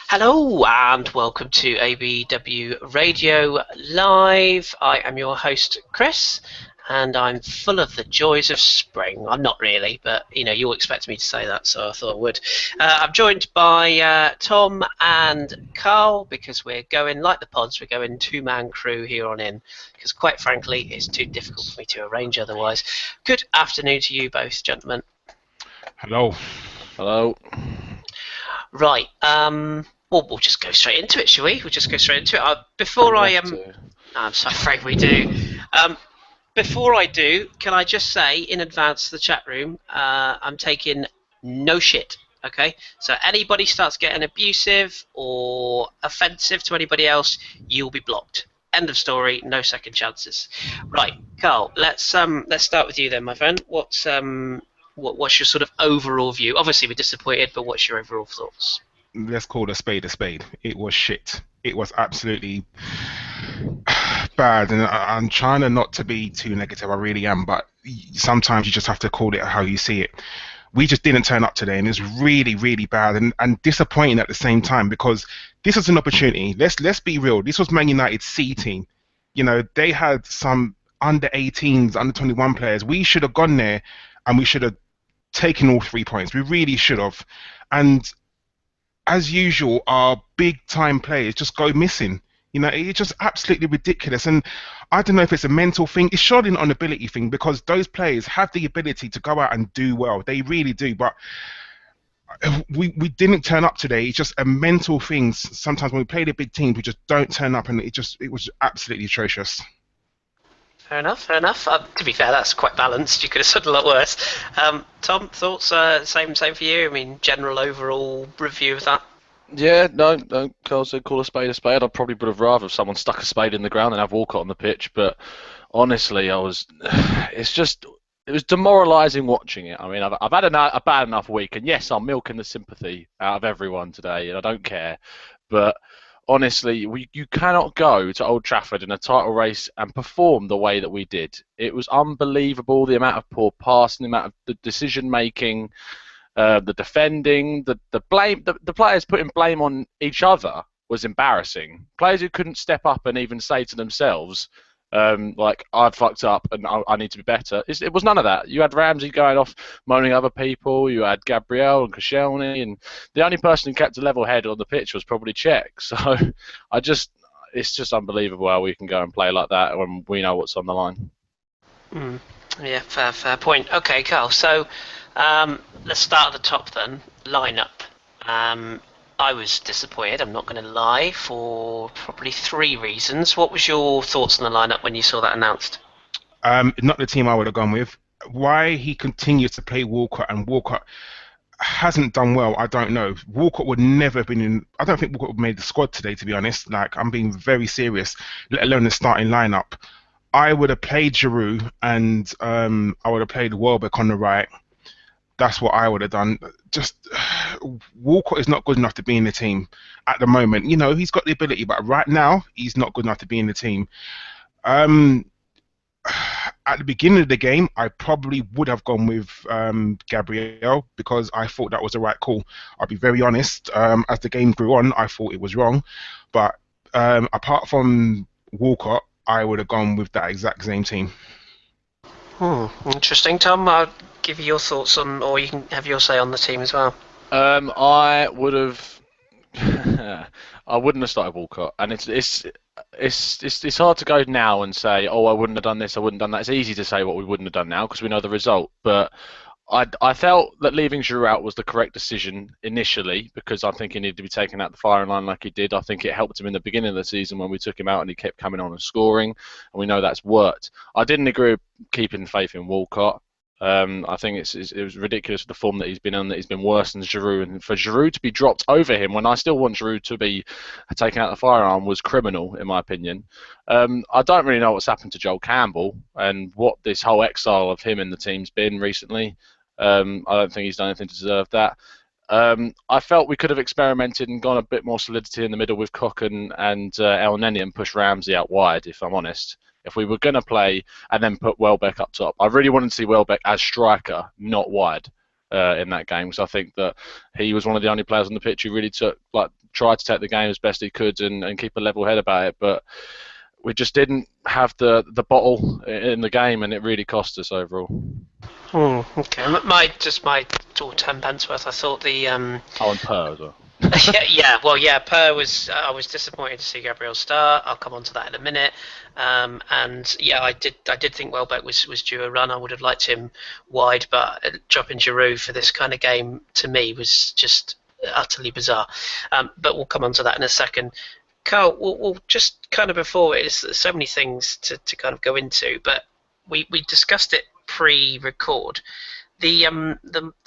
Hello and welcome to ABW Radio Live. I am your host, Kris, and I'm full of the joys of spring. I'm not really, but you all expect me to say that, so I thought I would. I'm joined by Tom and Karl because we're going, like the pods, we're going two-man crew here on in because, quite frankly, it's too difficult for me to arrange otherwise. Good afternoon to you both, gentlemen. Hello. Hello. Right. Well, we'll just go straight into it, shall we? We'll just go straight into it. I'm so afraid we do. Before I do, can I just say in advance to the chat room, I'm taking no shit. Okay, so anybody starts getting abusive or offensive to anybody else, you'll be blocked. End of story. No second chances. Right, Karl. Let's start with you then, my friend. What's your sort of overall view? Obviously, we're disappointed, but what's your overall thoughts? Let's call a spade a spade. It was shit. It was absolutely bad, and I'm trying to not to be too negative. I really am, but sometimes you just have to call it how you see it. We just didn't turn up today, and it's really, really bad and disappointing at the same time because this is an opportunity. Let's be real. This was Man United's C team. They had some under 18s, under 21 players. We should have gone there, and we should have taken all 3 points. We really should have. And as usual, our big-time players just go missing. It's just absolutely ridiculous. And I don't know if it's a mental thing. It's surely not an ability thing because those players have the ability to go out and do well. They really do. But we didn't turn up today. It's just a mental thing. Sometimes when we play the big teams, we just don't turn up, and it was absolutely atrocious. Fair enough. To be fair, that's quite balanced. You could have said a lot worse. Tom, thoughts? Same for you. I mean, general overall review of that. Yeah, no. Karl said call a spade a spade. I probably would have rather if someone stuck a spade in the ground than have Walcott on the pitch. But honestly, it was demoralising watching it. I mean, I've had a bad enough week, and yes, I'm milking the sympathy out of everyone today, and I don't care. But honestly, you cannot go to Old Trafford in a title race and perform the way that we did. It was unbelievable, the amount of poor passing, the amount of the decision making, the defending, the blame, the players putting blame on each other was embarrassing. Players who couldn't step up and even say to themselves, like, I've fucked up and I need to be better. It was none of that. You had Ramsey going off moaning other people. You had Gabriel and Koscielny, and the only person who kept a level head on the pitch was probably Czech. So it's just unbelievable how we can go and play like that when we know what's on the line. Yeah, fair point. Okay, Karl. So let's start at the top then. Lineup. I was disappointed, I'm not going to lie, for probably 3 reasons. What was your thoughts on the lineup when you saw that announced? Not the team I would have gone with. Why he continues to play Walcott, and Walcott hasn't done well, I don't know. Walcott would never have been in. I don't think Walcott would have made the squad today, to be honest. Like, I'm being very serious, let alone the starting lineup. I would have played Giroud, and I would have played Welbeck on the right. That's what I would have done. Just Walcott is not good enough to be in the team at the moment. He's got the ability, but right now he's not good enough to be in the team. At the beginning of the game, I probably would have gone with Gabriel because I thought that was the right call. I'll be very honest. As the game grew on, I thought it was wrong. But apart from Walcott, I would have gone with that exact same team. Interesting. Tom, I'll give you your thoughts on, or you can have your say on the team as well. I would have. I wouldn't have started Walcott, and it's hard to go now and say, oh, I wouldn't have done this, I wouldn't have done that. It's easy to say what we wouldn't have done now because we know the result, but I felt that leaving Giroud out was the correct decision initially because I think he needed to be taken out the firing line like he did. I think it helped him in the beginning of the season when we took him out and he kept coming on and scoring, and we know that's worked. I didn't agree with keeping faith in Walcott. I think it was ridiculous for the form that he's been on, that he's been worse than Giroud, and for Giroud to be dropped over him when I still want Giroud to be taken out the firearm was criminal in my opinion. I don't really know what's happened to Joel Campbell and what this whole exile of him in the team's been recently. I don't think he's done anything to deserve that. I felt we could have experimented and gone a bit more solidity in the middle with Koch and El Neni and push Ramsey out wide, if I'm honest. If we were going to play and then put Welbeck up top, I really wanted to see Welbeck as striker, not wide. in that game, because I think that he was one of the only players on the pitch who really tried to take the game as best he could and keep a level head about it. But we just didn't have the bottle in the game, and it really cost us overall. Okay, my 10 pence worth. I thought the and Per as well. Per was. I was disappointed to see Gabriel start. I'll come on to that in a minute. And yeah, I did think Welbeck was due a run. I would have liked him wide, but dropping Giroud for this kind of game to me was just utterly bizarre. But we'll come on to that in a second. Karl, we'll just kind of before there's so many things to kind of go into, but we discussed it pre-record. The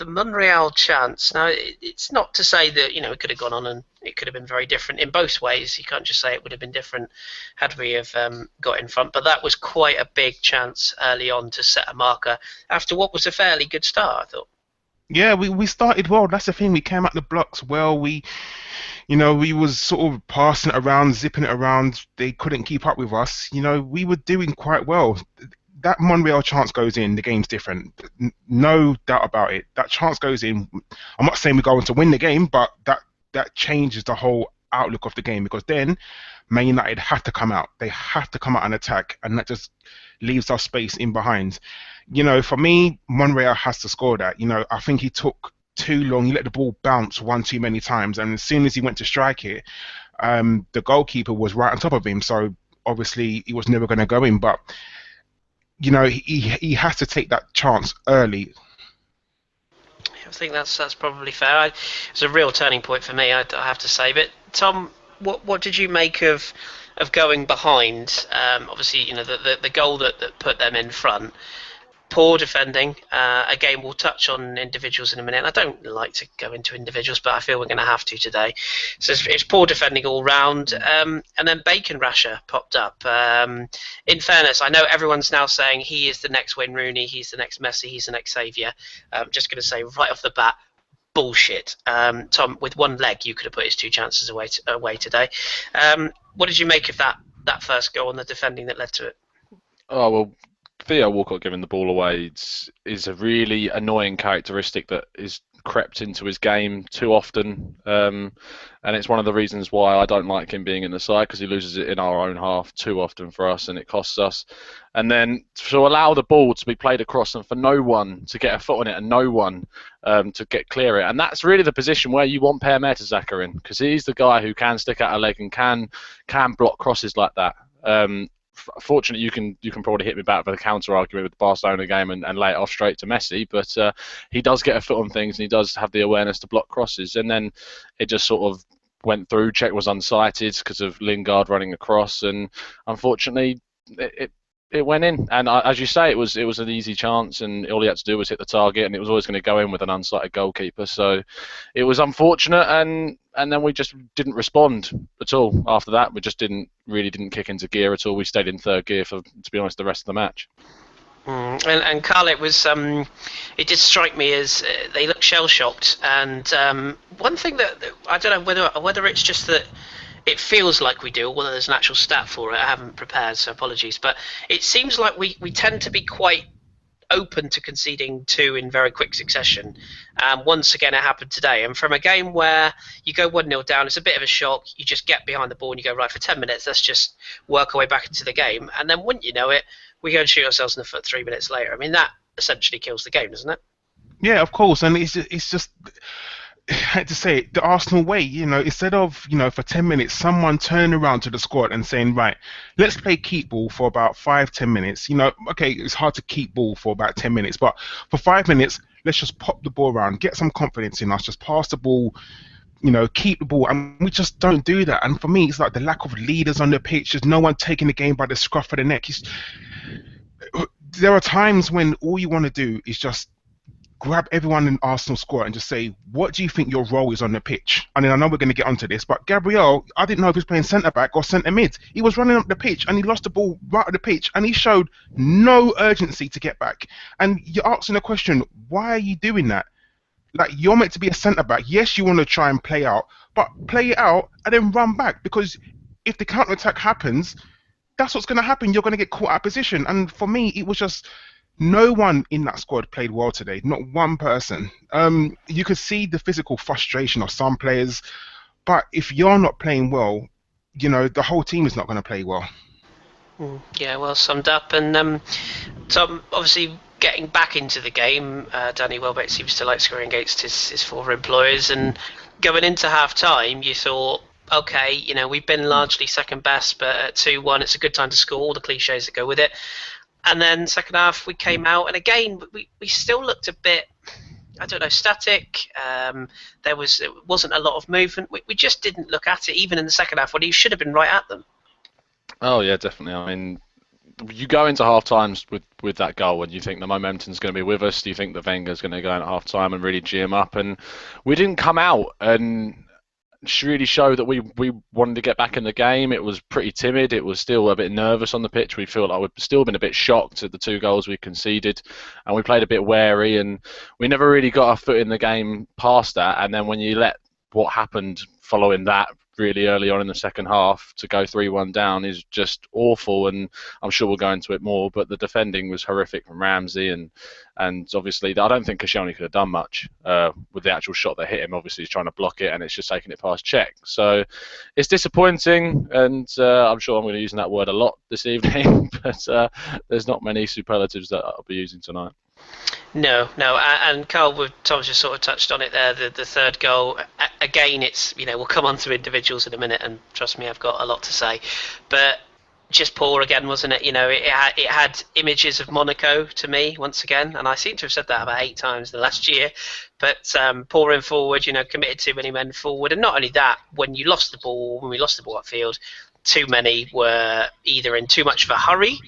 Monreal chance. Now, it's not to say that it could have gone on and it could have been very different in both ways. You can't just say it would have been different had we have got in front. But that was quite a big chance early on to set a marker after what was a fairly good start, I thought. Yeah, we started well. That's the thing. We came out the blocks well. We was sort of passing it around, zipping it around. They couldn't keep up with us. We were doing quite well. That Monreal chance goes in, the game's different. No doubt about it. That chance goes in. I'm not saying we're going to win the game, but that changes the whole outlook of the game, because then Man United have to come out. They have to come out and attack, and that just leaves us space in behind. For me, Monreal has to score that. I think he took too long. He let the ball bounce one too many times, and as soon as he went to strike it, the goalkeeper was right on top of him. So obviously he was never going to go in. But he has to take that chance early. I think that's probably fair. It's a real turning point for me, I have to say. But Tom, what did you make of going behind? Obviously, the goal that put them in front. Poor defending. Again, we'll touch on individuals in a minute. I don't like to go into individuals, but I feel we're going to have to today. So it's poor defending all round. And then Bacon Rasher popped up. In fairness, I know everyone's now saying he is the next Wayne Rooney, he's the next Messi, he's the next saviour. I'm just going to say right off the bat, bullshit. Tom, with one leg, you could have put his two chances away today. What did you make of that first goal and the defending that led to it? Oh, well, Theo Walcott giving the ball away is a really annoying characteristic that is crept into his game too often, and it's one of the reasons why I don't like him being in the side, because he loses it in our own half too often for us, and it costs us. And then to allow the ball to be played across and for no one to get a foot on it and no one to get clear it, and that's really the position where you want Per Mertesacker in, because he's the guy who can stick out a leg and can block crosses like that. Fortunately, you can probably hit me back with a counter argument with the Barcelona game and lay it off straight to Messi, but he does get a foot on things and he does have the awareness to block crosses. And then it just sort of went through. Czech was unsighted because of Lingard running across, and unfortunately it went in. And as you say, it was an easy chance, and all he had to do was hit the target, and it was always going to go in with an unsighted goalkeeper. So it was unfortunate, and then we just didn't respond at all after that. We just didn't kick into gear at all. We stayed in third gear for, to be honest, the rest of the match. And Karl, it did strike me as they looked shell shocked. And one thing that I don't know whether it's just that it feels like we do, or whether there's an actual stat for it. I haven't prepared, so apologies. But it seems like we tend to be quite open to conceding two in very quick succession. Once again, it happened today. And from a game where you go 1-0 down, it's a bit of a shock. You just get behind the ball and you go, right, for 10 minutes, let's just work our way back into the game. And then wouldn't you know it, we go and shoot ourselves in the foot 3 minutes later. I mean, that essentially kills the game, doesn't it? Yeah, of course. And it's just I had to say it, the Arsenal way, instead of, for 10 minutes, someone turning around to the squad and saying, right, let's play keep ball for about 5-10 minutes. Okay, it's hard to keep ball for about 10 minutes, but for 5 minutes, let's just pop the ball around, get some confidence in us, just pass the ball, keep the ball. And we just don't do that. And for me, it's like the lack of leaders on the pitch. There's no one taking the game by the scruff of the neck. There are times when all you want to do is just grab everyone in Arsenal squad and just say, what do you think your role is on the pitch? And then I know we're going to get onto this, but Gabriel, I didn't know if he was playing centre-back or centre-mid. He was running up the pitch and he lost the ball right at the pitch and he showed no urgency to get back. And you're asking the question, why are you doing that? Like, you're meant to be a centre-back. Yes, you want to try and play out, but play it out and then run back, because if the counter-attack happens, that's what's going to happen. You're going to get caught out of position. And for me, it was just No one in that squad played well today. Not one person. You could see the physical frustration of some players, but if you're not playing well, the whole team is not going to play well. Yeah, well summed up. And Tom, obviously getting back into the game, Danny Welbeck seems to like scoring against his former employers. And going into half time, you thought, okay, we've been largely second best, but at 2-1, it's a good time to score, all the cliches that go with it. And then second half, we came out, and again, we still looked a bit, I don't know, static. It wasn't a lot of movement. We just didn't look at it, even in the second half, when you should have been right at them. Oh yeah, definitely. I mean, you go into half times with that goal and you think the momentum's going to be with us. Do you think that Wenger's going to go in at half time and really gee him up? And we didn't come out and really show that we wanted to get back in the game. It was pretty timid. It was still a bit nervous on the pitch. We feel like we've still been a bit shocked at the 2 goals we conceded, and we played a bit wary, and we never really got our foot in the game past that. And then when you let what happened following that really early on in the second half to go 3-1 down is just awful, and I'm sure we'll go into it more, but the defending was horrific from Ramsey, and obviously I don't think Koscielny could have done much with the actual shot that hit him. Obviously he's trying to block it and it's just taking it past Cech, so it's disappointing, and I'm sure I'm going to be using that word a lot this evening, but there's not many superlatives that I'll be using tonight. No, and Karl, Tom's just sort of touched on it there. The third goal, again, it's we'll come on to individuals in a minute, and trust me, I've got a lot to say, but just poor again, wasn't it? It had images of Monaco to me once again, and I seem to have said that about 8 times the last year. But pouring forward, committed too many men forward, and not only that, when we lost the ball upfield, too many were either in too much of a hurry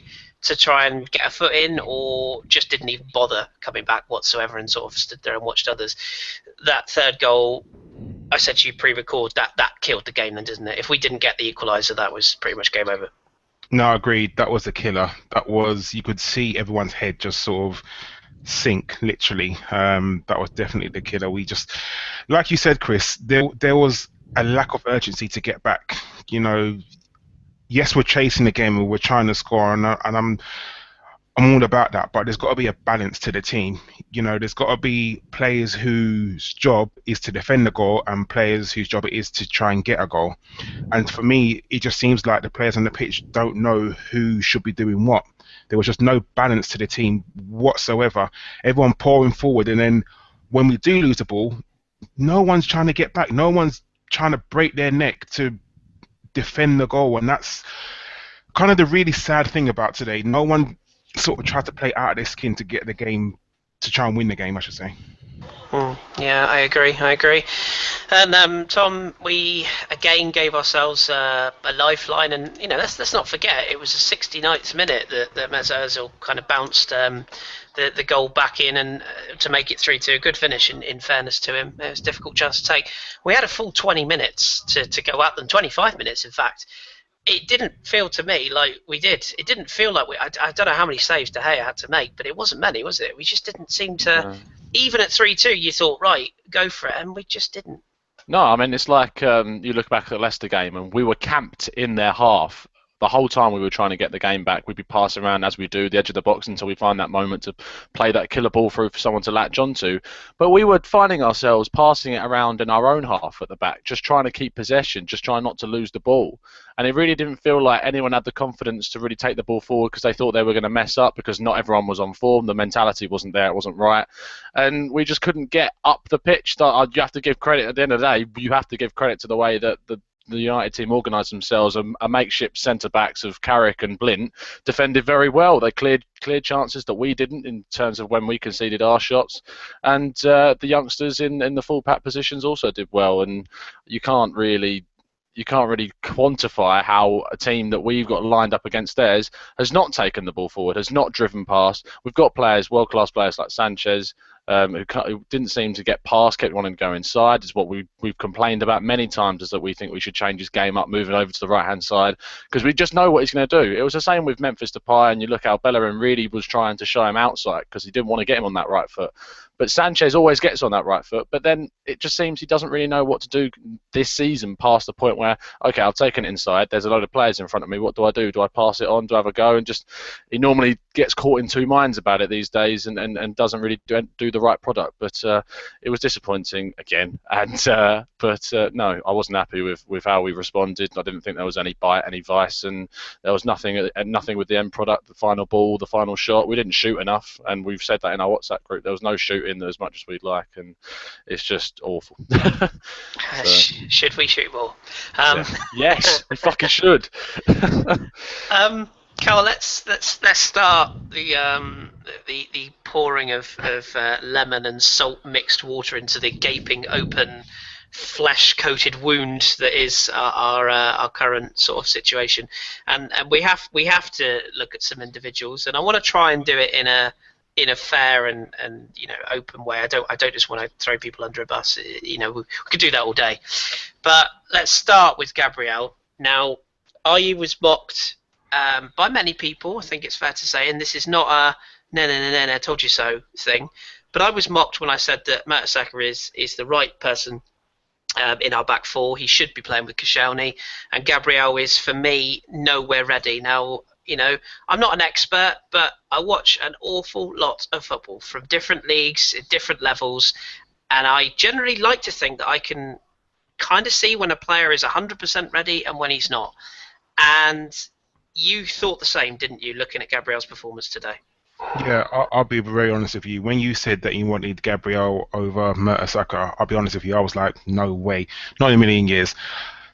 to try and get a foot in, or just didn't even bother coming back whatsoever and sort of stood there and watched others. That third goal, I said to you pre-record, that killed the game then, didn't it? If we didn't get the equaliser, that was pretty much game over. No, agreed. That was the killer. You could see everyone's head just sort of sink, literally. That was definitely the killer. We just, like you said, Kris, there was a lack of urgency to get back. Yes, we're chasing the game and we're trying to score, and I'm all about that. But there's got to be a balance to the team. There's got to be players whose job is to defend the goal and players whose job it is to try and get a goal. And for me, it just seems like the players on the pitch don't know who should be doing what. There was just no balance to the team whatsoever. Everyone pouring forward, and then when we do lose the ball, no one's trying to get back. No one's trying to break their neck to defend the goal, and that's kind of the really sad thing about today. No one sort of tried to play out of their skin to get the game, to try and win the game, I should say. Yeah, I agree. And Tom, we again gave ourselves a lifeline, and let's not forget it was the 69th minute that Mesut Ozil kind of bounced the goal back in, and to make it 3-2. Good finish, in fairness to him. It was a difficult chance to take. We had a full 20 minutes to go at them, 25 minutes in fact. It didn't feel to me like we did. It didn't feel like I don't know how many saves De Gea had to make, but it wasn't many, was it? We just didn't seem to. Even at 3-2, you thought, right, go for it, and we just didn't. No, I mean, it's like you look back at the Leicester game, and we were camped in their half. The whole time we were trying to get the game back, we'd be passing around as we do the edge of the box until we find that moment to play that killer ball through for someone to latch onto. But we were finding ourselves passing it around in our own half at the back, just trying to keep possession, just trying not to lose the ball. And it really didn't feel like anyone had the confidence to really take the ball forward because they thought they were going to mess up because not everyone was on form. The mentality wasn't there. It wasn't right. And we just couldn't get up the pitch. You have to give credit at the end of the day. You have to give credit to the way that the United team organised themselves. A makeshift centre-backs of Carrick and Blint defended very well. They cleared chances that we didn't in terms of when we conceded our shots. And the youngsters in the full-pack positions also did well. And you can't really quantify how a team that we've got lined up against theirs has not taken the ball forward, has not driven past. We've got players, world-class players like Sanchez, who didn't seem to get past, kept wanting to go inside. Is what we've complained about many times, is that we think we should change his game up, moving over to the right-hand side, because we just know what he's going to do. It was the same with Memphis Depay, and you look how Bellerin really was trying to show him outside because he didn't want to get him on that right foot. But Sanchez always gets on that right foot, but then it just seems he doesn't really know what to do this season past the point where, okay, I've taken it inside, there's a load of players in front of me, what do I do? Do I pass it on? Do I have a go? And just, he normally gets caught in two minds about it these days and doesn't really do the right product. But it was disappointing again. But no, I wasn't happy with how we responded. I didn't think there was any bite, any vice, and there was nothing with the end product, the final ball, the final shot. We didn't shoot enough, and we've said that in our WhatsApp group. There was no shooting as much as we'd like, and it's just awful. Should we shoot more? Yes, we fucking should. Karl, let's start the pouring of lemon and salt mixed water into the gaping open flesh-coated wound that is our current sort of situation, and we have to look at some individuals, and I want to try and do it in a fair and open way. I don't just want to throw people under a bus. We could do that all day, but let's start with Gabriel. Now, Ayew was mocked by many people, I think it's fair to say, and this is not a no, told you so thing, but I was mocked when I said that Mertesacker is the right person in our back four. He should be playing with Koscielny, and Gabriel is, for me, nowhere ready. Now, I'm not an expert, but I watch an awful lot of football from different leagues at different levels, and I generally like to think that I can kind of see when a player is 100% ready and when he's not. And you thought the same, didn't you, looking at Gabriel's performance today? Yeah, I'll be very honest with you. When you said that you wanted Gabriel over Mertesacker, I'll be honest with you, I was like, no way, not in a million years.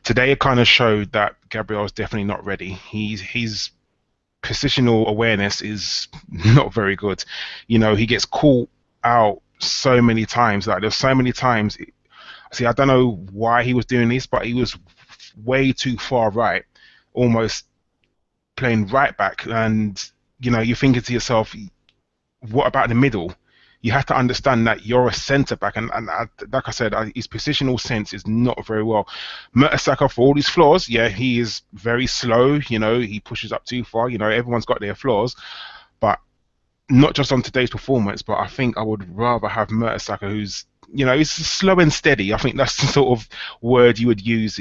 Today it kind of showed that Gabriel's definitely not ready. His positional awareness is not very good. He gets caught out so many times. Like, there's so many times. See, I don't know why he was doing this, but he was way too far right, almost playing right back, and you're thinking to yourself, what about the middle? You have to understand that you're a centre back, and like I said, his positional sense is not very well. Mertesacker, for all his flaws, yeah, he is very slow. He pushes up too far. Everyone's got their flaws, but not just on today's performance. But I think I would rather have Mertesacker, who's he's slow and steady. I think that's the sort of word you would use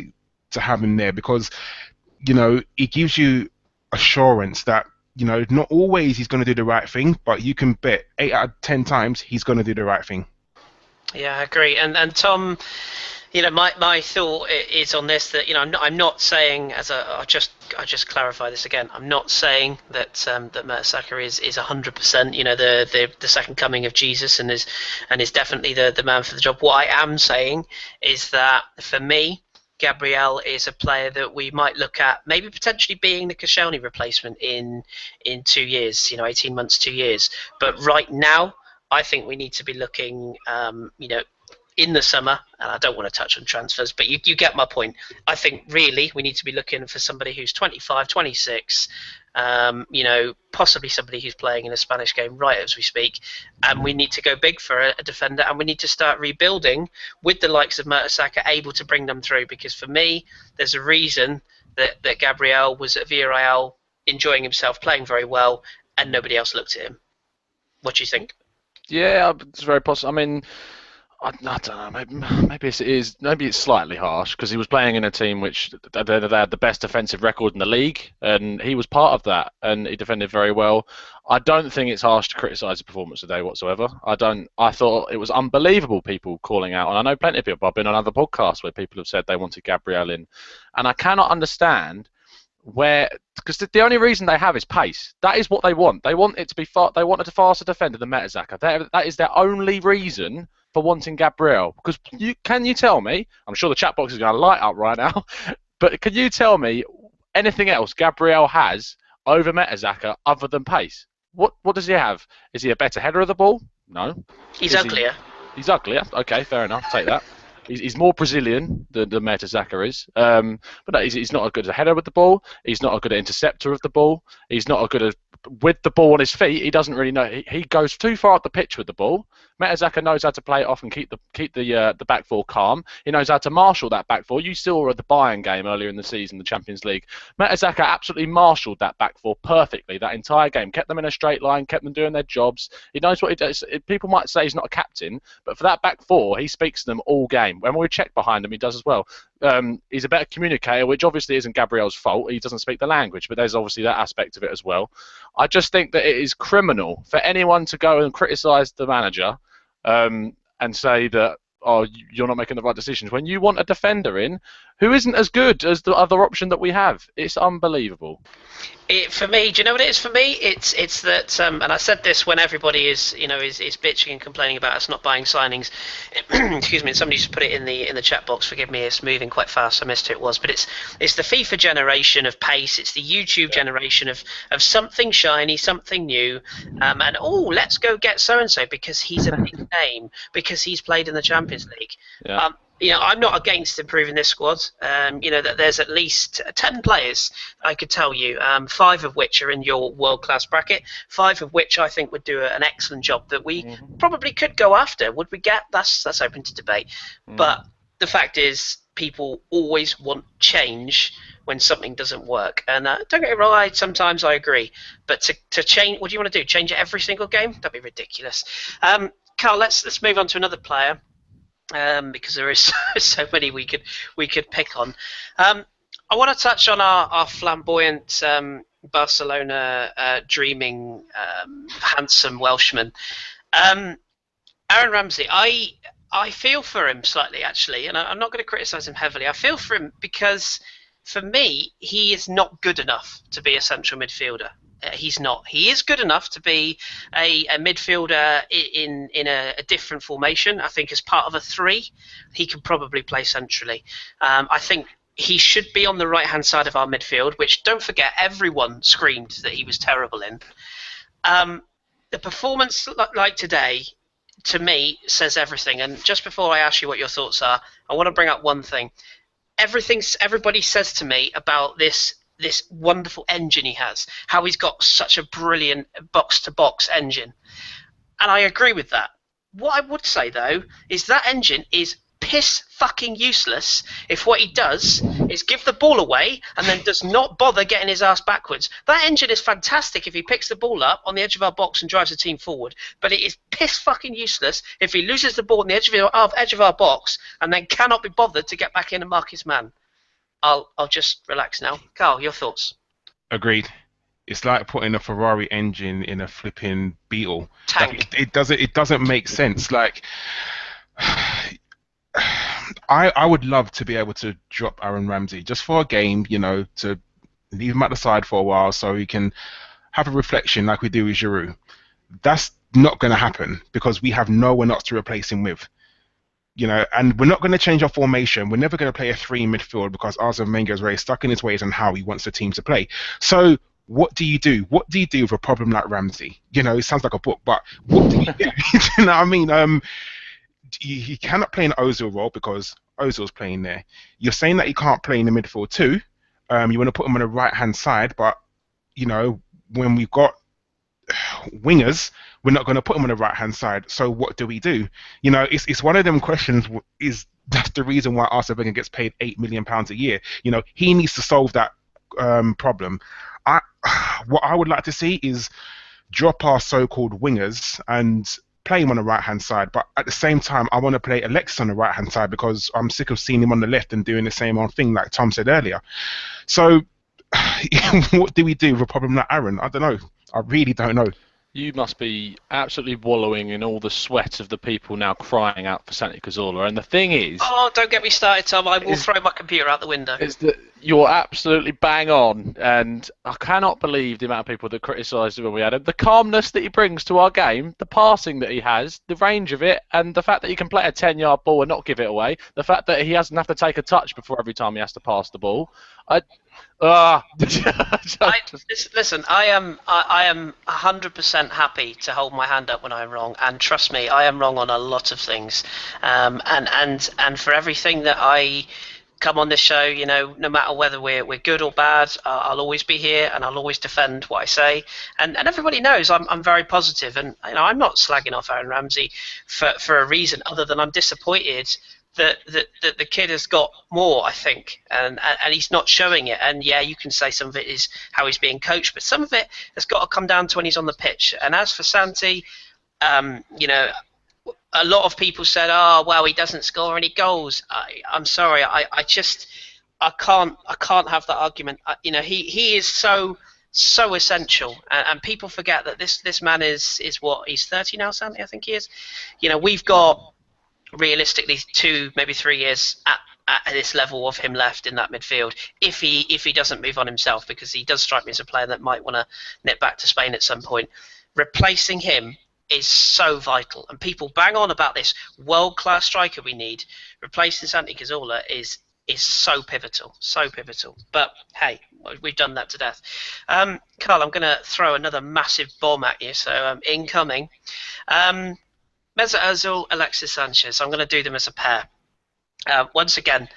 to have him there, because it gives you assurance that not always he's going to do the right thing, but you can bet 8 out of 10 times he's going to do the right thing. Yeah, I agree. And Tom, my thought is on this, that I'm not saying, I just clarify this again, I'm not saying that Mertesacker is 100%, the second coming of Jesus and is definitely the man for the job. What I am saying is that, for me, Gabriel is a player that we might look at maybe potentially being the Koscielny replacement in 2 years, 18 months, 2 years. But right now, I think we need to be looking, in the summer, and I don't want to touch on transfers, but you get my point. I think really we need to be looking for somebody who's 25, 26, possibly somebody who's playing in a Spanish game right as we speak, and we need to go big for a defender, and we need to start rebuilding with the likes of Mertesacker able to bring them through, because for me, there's a reason that Gabriel was at Villarreal enjoying himself, playing very well, and nobody else looked at him. What do you think? Yeah, it's very possible. I mean, I don't know. Maybe it's slightly harsh, because he was playing in a team which they had the best defensive record in the league, and he was part of that, and he defended very well. I don't think it's harsh to criticise the performance today whatsoever. I thought it was unbelievable, people calling out, and I know plenty of people. I've been on other podcasts where people have said they wanted Gabriel in, and I cannot understand because the only reason they have is pace. That is what they want. They want it to be they wanted a faster defender than Mertesacker. That is their only reason for wanting Gabriel. Because can you tell me, I'm sure the chat box is going to light up right now, but can you tell me anything else Gabriel has over Mertesacker other than pace? What does he have? Is he a better header of the ball? No. He's uglier. He's uglier. Okay, fair enough. Take that. He's more Brazilian than Mertesacker is. But no, he's not as good as a header with the ball. He's not a good interceptor of the ball. He's not a good with the ball on his feet, he doesn't really know. He goes too far up the pitch with the ball. Mertesacker knows how to play it off and keep the back four calm. He knows how to marshal that back four. You saw at the Bayern game earlier in the season, the Champions League. Mertesacker absolutely marshalled that back four perfectly that entire game. Kept them in a straight line, kept them doing their jobs. He knows what he does. People might say he's not a captain, but for that back four, he speaks to them all game. When we check behind him, he does as well. He's a better communicator, which obviously isn't Gabriel's fault. He doesn't speak the language, but there's obviously that aspect of it as well. I just think that it is criminal for anyone to go and criticise the manager and say that, oh, you're not making the right decisions when you want a defender in who isn't as good as the other option that we have. It's unbelievable. For me, do you know what it is for me? It's that, and I said this when everybody is bitching and complaining about us not buying signings. Excuse me. Somebody just put it in the chat box. Forgive me, it's moving quite fast. I missed who it was, but it's the FIFA generation of pace. It's the YouTube generation of something shiny, something new, and let's go get so and so because he's a big name, because he's played in the Champions League. Yeah. I'm not against improving this squad. That there's at least 10 players, I could tell you, 5 of which are in your world-class bracket, 5 of which I think would do an excellent job that we probably could go after. Would we get? That's open to debate. But the fact is, people always want change when something doesn't work. And don't get me wrong, sometimes I agree. But to change, what do you want to do? Change it every single game? That'd be ridiculous. Karl, let's move on to another player. Because there is so many we could pick on. I want to touch on our flamboyant Barcelona dreaming handsome Welshman, Aaron Ramsey. I feel for him slightly, actually, and I'm not going to criticise him heavily. I feel for him because, for me, he is not good enough to be a central midfielder. He's not. He is good enough to be a midfielder in a different formation. I think as part of a 3, he can probably play centrally. I think he should be on the right-hand side of our midfield, which, don't forget, everyone screamed that he was terrible in. The performance like today, to me, says everything. And just before I ask you what your thoughts are, I want to bring up one thing. Everybody says to me about this wonderful engine he has, how he's got such a brilliant box-to-box engine. And I agree with that. What I would say, though, is that engine is piss fucking useless if what he does is give the ball away and then does not bother getting his ass backwards. That engine is fantastic if he picks the ball up on the edge of our box and drives the team forward, but it is piss fucking useless if he loses the ball on the edge of our box and then cannot be bothered to get back in and mark his man. I'll just relax now. Karl, your thoughts? Agreed. It's like putting a Ferrari engine in a flipping Beetle. Tank. Like, it doesn't make sense. Like, I would love to be able to drop Aaron Ramsey just for a game, to leave him at the side for a while so he can have a reflection like we do with Giroud. That's not going to happen because we have no one else to replace him with. And we're not going to change our formation. We're never going to play a 3 in midfield because Arsene Wenger is very stuck in his ways on how he wants the team to play. So what do you do? What do you do with a problem like Ramsey? It sounds like a book, but what do you do? You know what I mean? He cannot play an Ozil role because Ozil's playing there. You're saying that he can't play in the midfield too. You want to put him on the right-hand side, but, when we've got wingers, we're not going to put him on the right-hand side. So what do we do? It's one of them questions. That's the reason why Arsene Wenger gets paid £8 million a year. He needs to solve that problem. What I would like to see is drop our so-called wingers and play him on the right-hand side. But at the same time, I want to play Alexis on the right-hand side because I'm sick of seeing him on the left and doing the same old thing like Tom said earlier. So what do we do with a problem like Aaron? I don't know. I really don't know. You must be absolutely wallowing in all the sweat of the people now crying out for Santi Cazorla. And the thing is... Oh, don't get me started, Tom. I will throw my computer out the window. Is that you're absolutely bang on. And I cannot believe the amount of people that criticised him when we had him. The calmness that he brings to our game, the passing that he has, the range of it, and the fact that he can play a 10-yard ball and not give it away, the fact that he doesn't have to take a touch before every time he has to pass the ball. Listen, I am 100% happy to hold my hand up when I'm wrong, and trust me, I am wrong on a lot of things. And for everything that I come on this show, you know, no matter whether we're good or bad, I'll always be here and I'll always defend what I say. And everybody knows I'm very positive, and you know, I'm not slagging off Aaron Ramsey for a reason other than I'm disappointed that the kid has got more, I think, and he's not showing it. And yeah, you can say some of it is how he's being coached, but some of it has got to come down to when he's on the pitch. And as for Santi, you know, a lot of people said, "Oh, well, he doesn't score any goals." I'm sorry, I can't have that argument. You know, he is so essential, and people forget that this man is what, he's 30 now, Santi, I think he is. You know, we've got realistically 2, maybe 3 years at this level of him left in that midfield if he doesn't move on himself, because he does strike me as a player that might want to nip back to Spain at some point. Replacing him is so vital, and people bang on about this world-class striker we need. Replacing Santi Cazorla is so pivotal. But hey, we've done that to death. Karl, I'm going to throw another massive bomb at you, so incoming. Mesut Ozil, Alexis Sanchez. I'm going to do them as a pair. Once again,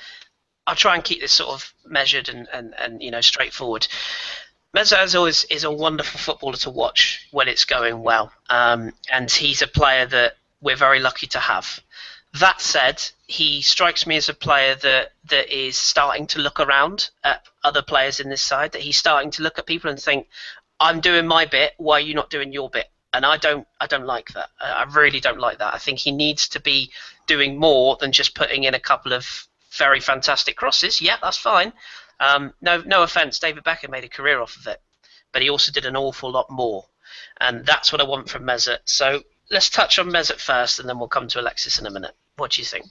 I'll try and keep this sort of measured and you know, straightforward. Mesut Ozil is a wonderful footballer to watch when it's going well, and he's a player that we're very lucky to have. That said, he strikes me as a player that is starting to look around at other players in this side, that he's starting to look at people and think, I'm doing my bit, why are you not doing your bit? And I don't like that. I really don't like that. I think he needs to be doing more than just putting in a couple of very fantastic crosses. Yeah, that's fine. No offense, David Beckham made a career off of it, but he also did an awful lot more, and that's what I want from Mesut. So let's touch on Mesut first, and then we'll come to Alexis in a minute. What do you think?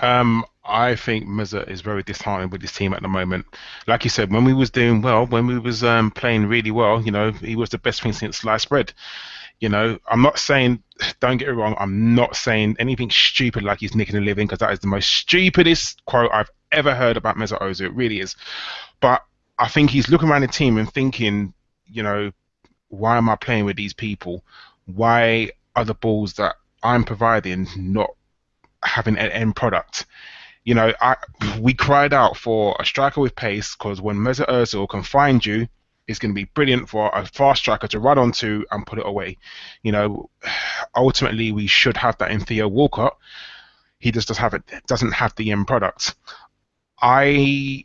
I think Mesut is very disheartened with his team at the moment. Like you said, when we was doing well, when we was playing really well, you know, he was the best thing since sliced bread. You know, I'm not saying, don't get me wrong, I'm not saying anything stupid like he's nicking a living, because that is the most stupidest quote I've ever heard about Mesut Ozil. It really is. But I think he's looking around the team and thinking, you know, why am I playing with these people? Why are the balls that I'm providing not having an end product? You know, we cried out for a striker with pace, because when Mesut Ozil can find you, it's going to be brilliant for a fast striker to run onto and put it away. You know, ultimately we should have that in Theo Walcott. He just doesn't have the end product. I'm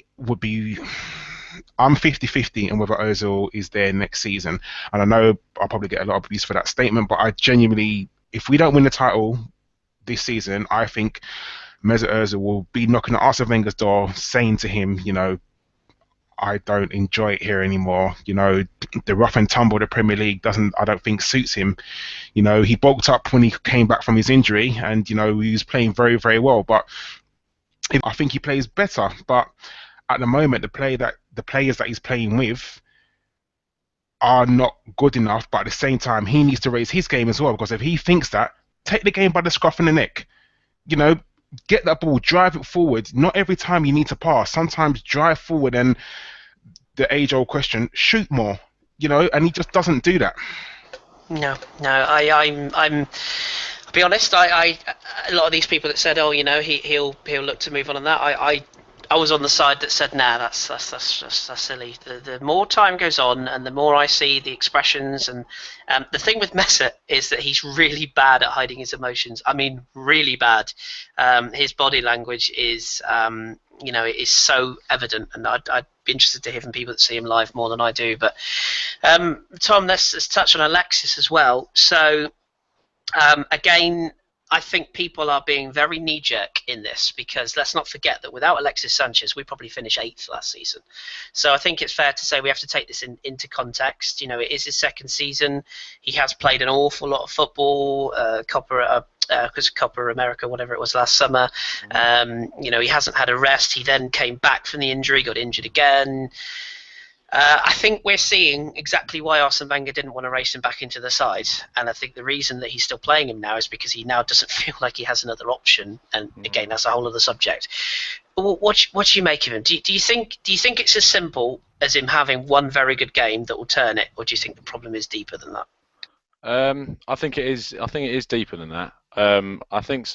50-50 on whether Ozil is there next season. And I know I'll probably get a lot of abuse for that statement, but I genuinely, if we don't win the title this season, I think Mesut Ozil will be knocking at Arsene Wenger's door, saying to him, you know, I don't enjoy it here anymore. You know, the rough and tumble of the Premier League I don't think suits him. You know, he bulked up when he came back from his injury, and you know, he was playing very, very well. But I think he plays better. But at the moment, the players that he's playing with are not good enough. But at the same time, he needs to raise his game as well, because if he thinks that, take the game by the scruff of the neck. You know, get that ball, drive it forward. Not every time you need to pass. Sometimes drive forward, and the age-old question, shoot more. You know, and he just doesn't do that. No. I'm. I'll be honest. A lot of these people that said, oh, you know, he'll look to move on that. I was on the side that said, nah, that's silly. The more time goes on, and the more I see the expressions, and the thing with Mesut is that he's really bad at hiding his emotions. I mean, really bad. His body language is, you know, it is so evident, and I'd be interested to hear from people that see him live more than I do. But Tom, let's touch on Alexis as well. So again, I think people are being very knee-jerk in this, because let's not forget that without Alexis Sanchez, we probably finished 8th last season. So I think it's fair to say we have to take this into context. You know, it is his second season. He has played an awful lot of football, Copa America, whatever it was last summer. You know, he hasn't had a rest. He then came back from the injury, got injured again. I think we're seeing exactly why Arsene Wenger didn't want to race him back into the side, and I think the reason that he's still playing him now is because he now doesn't feel like he has another option. And again, that's a whole other subject. What do you make of him? Do you think it's as simple as him having one very good game that will turn it, or do you think the problem is deeper than that? I think it is. I think it is deeper than that. I think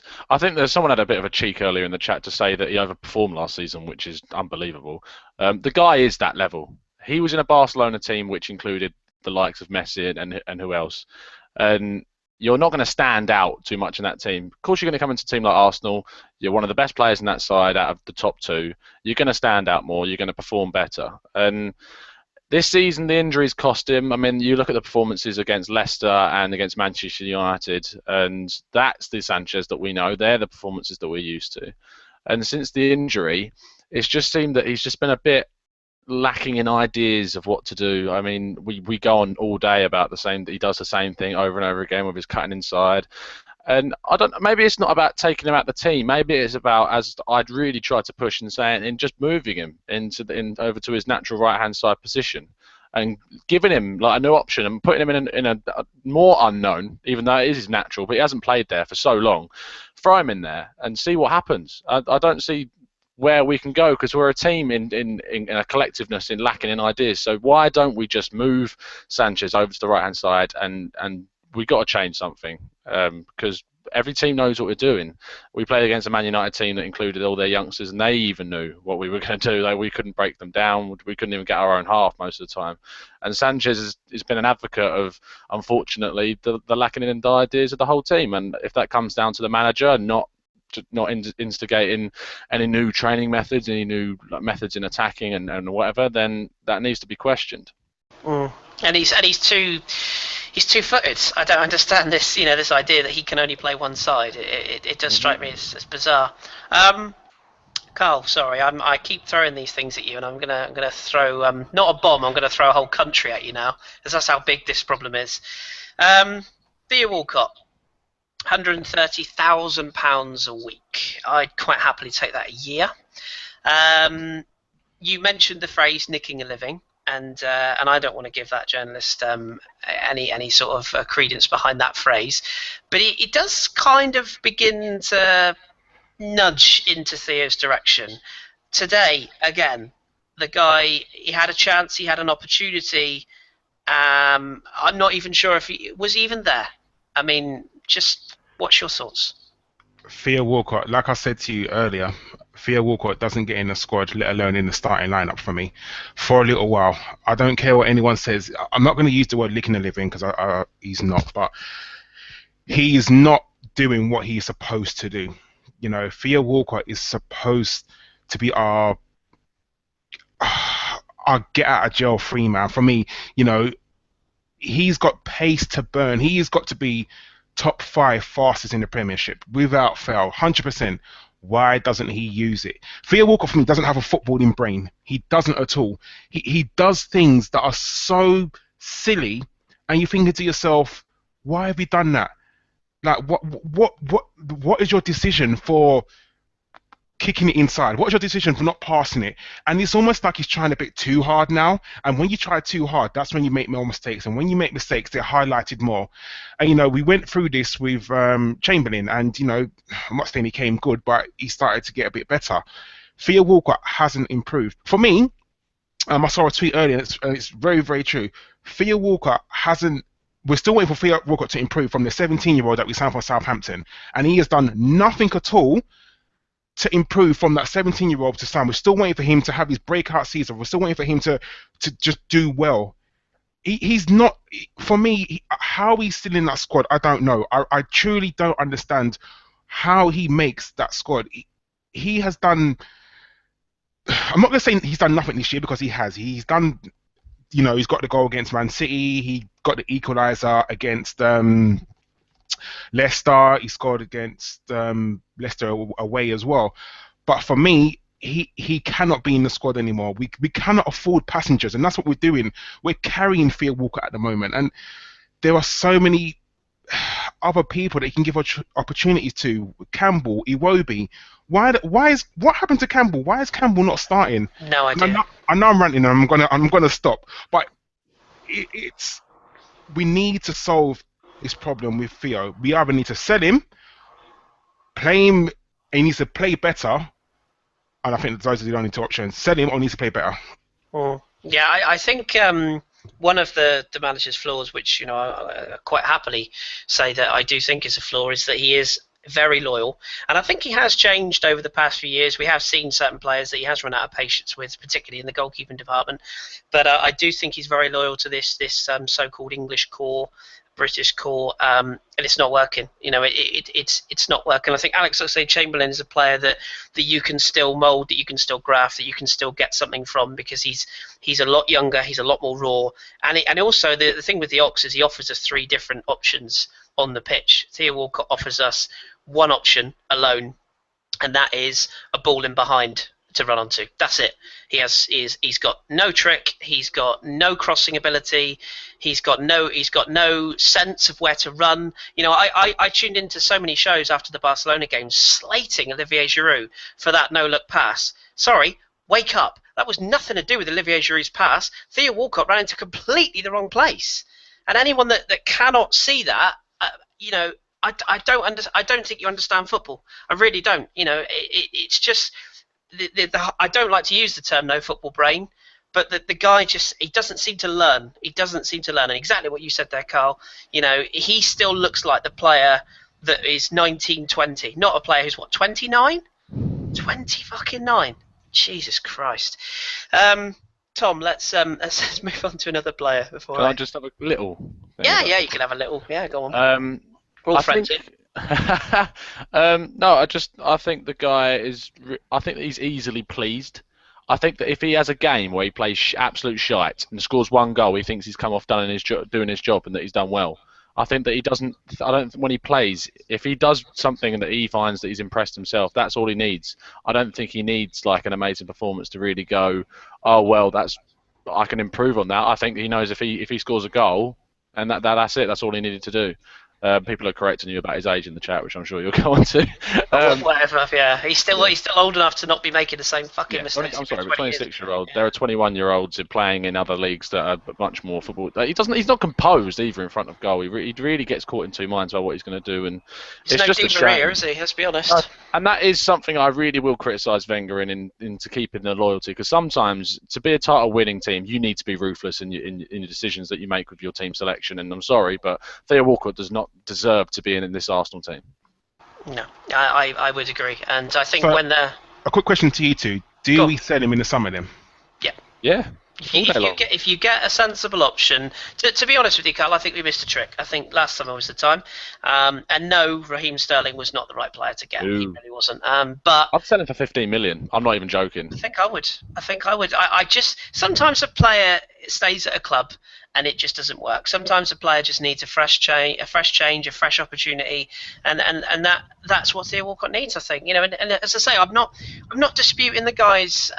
there's someone had a bit of a cheek earlier in the chat to say that he overperformed last season, which is unbelievable. The guy is that level. He was in a Barcelona team which included the likes of Messi and who else, and you're not going to stand out too much in that team. Of course, you're going to come into a team like Arsenal. You're one of the best players in that side out of the top two. You're going to stand out more. You're going to perform better. And this season, the injuries cost him. I mean, you look at the performances against Leicester and against Manchester United, and that's the Sanchez that we know. They're the performances that we're used to. And since the injury, it's just seemed that he's just been a bit lacking in ideas of what to do. I mean, we go on all day about he does the same thing over and over again with his cutting inside. And I don't. Maybe it's not about taking him out the team. Maybe it's about, as I'd really try to push and say, and just moving him over to his natural right hand side position, and giving him like a new option and putting him in a more unknown, even though it is his natural, but he hasn't played there for so long. Throw him in there and see what happens. I don't see where we can go, because we're a team in a collectiveness in lacking in ideas. So why don't we just move Sanchez over to the right hand side and we got to change something, because every team knows what we're doing. We played against a Man United team that included all their youngsters, and they even knew what we were going to do. We couldn't break them down. We couldn't even get our own half most of the time. And Sanchez has been an advocate of, unfortunately, the lacking in the ideas of the whole team. And if that comes down to the manager not instigating any new training methods, any new methods in attacking and whatever, then that needs to be questioned. And he's two-footed. I don't understand this. This idea that he can only play one side. It does strike me as bizarre. Karl, sorry, I keep throwing these things at you, and I'm gonna throw not a bomb. I'm gonna throw a whole country at you now, because that's how big this problem is. Theo Walcott, £130,000 a week. I'd quite happily take that a year. You mentioned the phrase "nicking a living." And I don't want to give that journalist any sort of credence behind that phrase, but it does kind of begin to nudge into Theo's direction. Today, again, the guy, he had a chance, he had an opportunity. I'm not even sure if he was even there. I mean, just what's your thoughts? Theo Walcott, like I said to you earlier, Theo Walcott doesn't get in the squad, let alone in the starting lineup for me, for a little while. I don't care what anyone says. I'm not going to use the word licking a living, because he's not, but he's not doing what he's supposed to do. Theo Walcott is supposed to be our get out of jail free man. For me, he's got pace to burn. He's got to be top 5 fastest in the Premiership without fail, 100%. Why doesn't he use it? Theo Walcott, for me, doesn't have a footballing brain. He doesn't at all. He does things that are so silly, and you're thinking to yourself, why have you done that? Like, what is your decision for kicking it inside? What is your decision for not passing it? And it's almost like he's trying a bit too hard now. And when you try too hard, that's when you make more mistakes. And when you make mistakes, they're highlighted more. And, we went through this with Chamberlain. And, I'm not saying he came good, but he started to get a bit better. Theo Walcott hasn't improved. For me, I saw a tweet earlier, and it's very, very true. Theo Walcott hasn't. We're still waiting for Theo Walcott to improve from the 17-year-old that we signed from Southampton. And he has done nothing at all to improve from that 17-year-old to Sam. We're still waiting for him to have his breakout season. We're still waiting for him to just do well. He's not, for me, how he's still in that squad, I don't know. I truly don't understand how he makes that squad. He has done, I'm not going to say he's done nothing this year, because he has. He's done, he's got the goal against Man City. He got the equaliser against Leicester. He scored against Leicester away as well. But for me, he cannot be in the squad anymore. We cannot afford passengers, and that's what we're doing. We're carrying Theo Walcott at the moment, and there are so many other people that you can give opportunities to. Campbell, Iwobi. What happened to Campbell? Why is Campbell not starting? No idea. I know I'm ranting, and I'm gonna stop. But we need to solve this problem with Theo. We either need to sell him, play him, he needs to play better, and I think those are the only two options. Sell him or needs to play better. Yeah, I think one of the manager's flaws, which I quite happily say that I do think is a flaw, is that he is very loyal, and I think he has changed over the past few years. We have seen certain players that he has run out of patience with, particularly in the goalkeeping department. But I do think he's very loyal to this so-called English core, British core, and it's not working. It's not working. I think Alex Oxlade-Chamberlain is a player that you can still mould, that you can still graft, that you can still get something from, because he's a lot younger, he's a lot more raw, and also the thing with the Ox is he offers us 3 different options on the pitch. Theo Walcott offers us one option alone, and that is a ball in behind to run onto. That's it. He's got no trick. He's got no crossing ability. He's got no sense of where to run. I tuned into so many shows after the Barcelona game slating Olivier Giroud for that no-look pass. Sorry, wake up. That was nothing to do with Olivier Giroud's pass. Theo Walcott ran into completely the wrong place. And anyone that cannot see that, I don't think you understand football. I really don't. It's just I don't like to use the term no football brain, but the guy he doesn't seem to learn. He doesn't seem to learn. And exactly what you said there, Karl. He still looks like the player that is 19, 20, not a player who's 29, 20 fucking 9. Jesus Christ. Tom, let's move on to another player before. Can I just have a little thing? Yeah, you can have a little. Yeah, go on. We're all friends here. No, I think the guy is. I think that he's easily pleased. I think that if he has a game where he plays absolute shite and scores 1 goal, he thinks he's come off doing his job and that he's done well. I think that he doesn't. I don't. When he plays, if he does something that he finds that he's impressed himself, that's all he needs. I don't think he needs like an amazing performance to really go, oh well, I can improve on that. I think he knows if he scores a goal, and that's it. That's all he needed to do. People are correcting you about his age in the chat, which I'm sure you'll go on to. Whatever, yeah. He's still old enough to not be making the same fucking mistakes. I'm sorry, but 26-year-old. Yeah. There are 21-year-olds playing in other leagues that are much more football. He's not composed either in front of goal. He really gets caught in 2 minds about what he's going to do, and it's just a shame, is he? Let's be honest. And that is something I really will criticise Wenger into keeping the loyalty, because sometimes to be a title-winning team, you need to be ruthless in your decisions that you make with your team selection. And I'm sorry, but Theo Walcott does not deserve to be in this Arsenal team. No, I would agree, and I think when they're... A quick question to you two. Do we sell him in the summer then? Yeah. Yeah. If you get a sensible option, to be honest with you, Karl, I think we missed a trick. I think last summer was the time. And no, Raheem Sterling was not the right player to get. He really wasn't. But I'd sell him for 15 million. I'm not even joking. I think I would. I just sometimes a player stays at a club and it just doesn't work. Sometimes a player just needs a fresh change, a fresh opportunity, and that's what Theo Walcott needs, I think. And as I say, I'm not disputing the guy's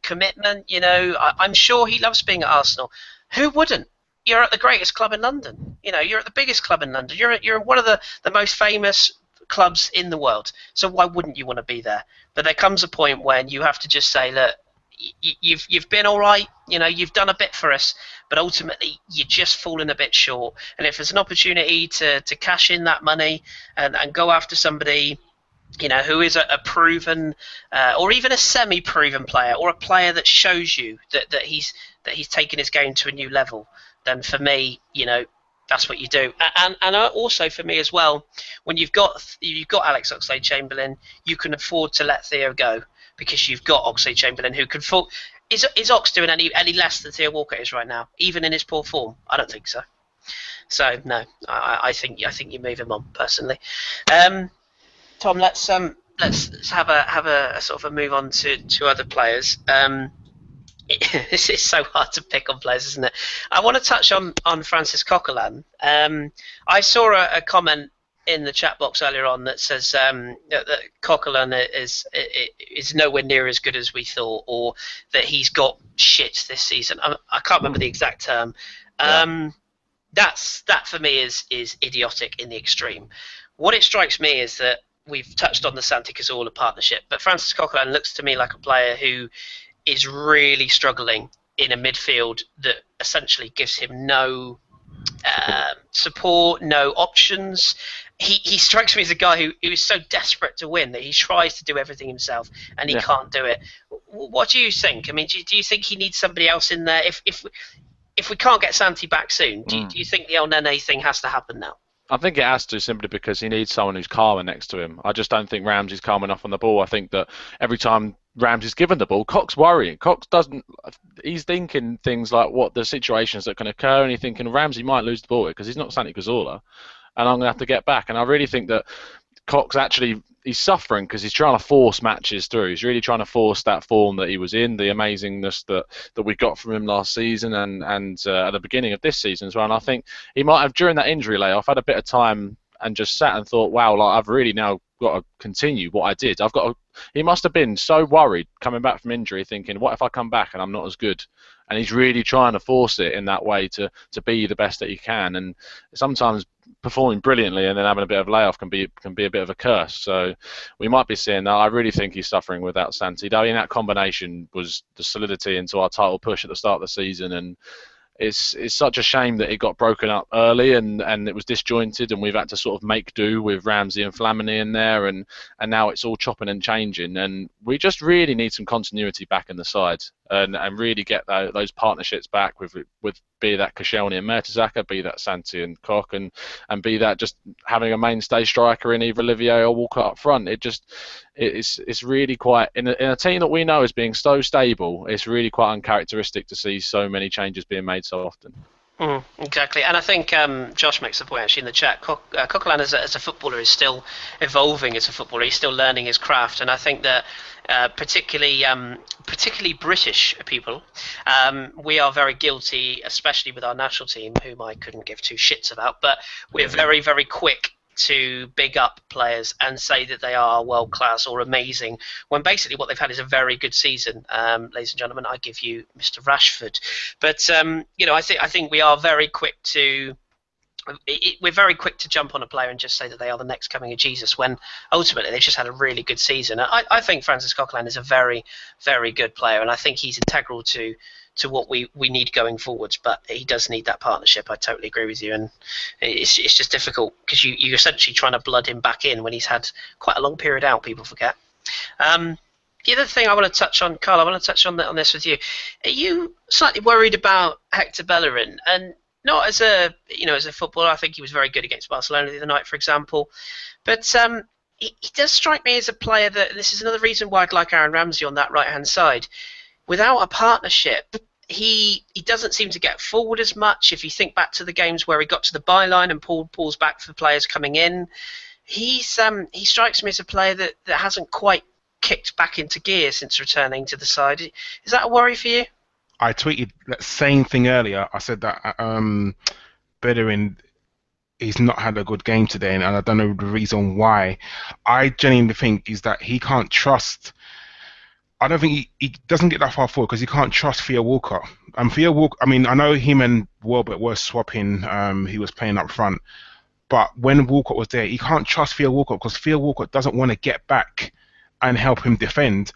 commitment. I'm sure he loves being at Arsenal. Who wouldn't? You're at the greatest club in London. You're at the biggest club in London. You're one of the most famous clubs in the world. So why wouldn't you want to be there? But there comes a point when you have to just say, look, you've been all right. You've done a bit for us, but ultimately you're just falling a bit short. And if there's an opportunity to cash in that money and go after somebody, who is a proven or even a semi-proven player, or a player that shows you that he's taken his game to a new level, then for me, that's what you do. And also for me as well, when you've got Alex Oxlade-Chamberlain, you can afford to let Theo go, because you've got Oxlade-Chamberlain who can fall. Is Ox doing any less than Theo Walcott is right now, even in his poor form? I don't think so. So no, I think you move him on personally. Tom, let's have a sort of a move on to other players. This is so hard to pick on players, isn't it? I want to touch on Francis Coquelin. I saw a comment in the chat box earlier on that says that Coquelin is nowhere near as good as we thought, or that he's got shit this season. I can't remember the exact term. That for me is idiotic in the extreme. What it strikes me is that we've touched on the Santi Cazorla partnership, but Francis Coquelin looks to me like a player who is really struggling in a midfield that essentially gives him no support, no options. He strikes me as a guy who is so desperate to win that he tries to do everything himself and he can't do it. What do you think? I mean, do you think he needs somebody else in there? If if we can't get Santi back soon, do you think the El Nene thing has to happen now? I think it has to, simply because he needs someone who's calmer next to him. I just don't think Ramsey's calm enough on the ball. I think that every time Ramsey's given the ball, Cox's worrying. Cox doesn't. He's thinking things like what the situations that can occur, and he's thinking Ramsey might lose the ball because he's not Santi Cazorla, and I'm going to have to get back. And I really think that Cox actually, he's suffering because he's trying to force matches through. He's really trying to force that form that he was in, the amazingness that we got from him last season and at the beginning of this season as well. And I think he might have, during that injury layoff, had a bit of time and just sat and thought, wow, like I've really now got to continue what I did. He must have been so worried coming back from injury, thinking, what if I come back and I'm not as good? And he's really trying to force it in that way to be the best that he can. And sometimes performing brilliantly and then having a bit of layoff can be a bit of a curse. So we might be seeing that. I really think he's suffering without Santi. I mean, that combination was the solidity into our title push at the start of the season, and it's such a shame that it got broken up early and it was disjointed, and we've had to sort of make do with Ramsey and Flamini in there, and now it's all chopping and changing, and we just really need some continuity back in the side and really get those partnerships back with be that Koscielny and Mertesacker, be that Santi and Koch, and be that just having a mainstay striker in either Olivier or Walcott up front. It's really quite, in a team that we know as being so stable, it's really quite uncharacteristic to see so many changes being made so often. Exactly, and I think Josh makes the point actually in the chat. Coquelin as a footballer is still evolving as a footballer. He's still learning his craft, and I think that particularly British people, we are very guilty, especially with our national team, whom I couldn't give two shits about, but we're very, very quick to big up players and say that they are world class or amazing, when basically what they've had is a very good season. Ladies and gentlemen, I give you Mr. Rashford. But I think we are very quick to jump on a player and just say that they are the next coming of Jesus, when ultimately they've just had a really good season. I think Francis Coquelin is a very, very good player, and I think he's integral to what we need going forwards, but he does need that partnership. I totally agree with you, and it's just difficult because you're essentially trying to blood him back in when he's had quite a long period out. People forget. The other thing I want to touch on, Karl, I want to touch on this with you. Are you slightly worried about Hector Bellerin? And not as a footballer, I think he was very good against Barcelona the other night, for example, but he does strike me as a player that, this is another reason why I'd like Aaron Ramsey on that right hand side. Without a partnership, he doesn't seem to get forward as much. If you think back to the games where he got to the byline and pulls back for players coming in, he strikes me as a player that hasn't quite kicked back into gear since returning to the side. Is that a worry for you? I tweeted that same thing earlier. I said that Bellerin, he's not had a good game today, and I don't know the reason why. I genuinely think is that he can't trust. I don't think he doesn't get that far forward because he can't trust Theo Walcott. Theo Walcott, I mean, I know him and Welbeck were swapping. He was playing up front, but when Walcott was there, he can't trust Theo Walcott because Theo Walcott doesn't want to get back and help him defend.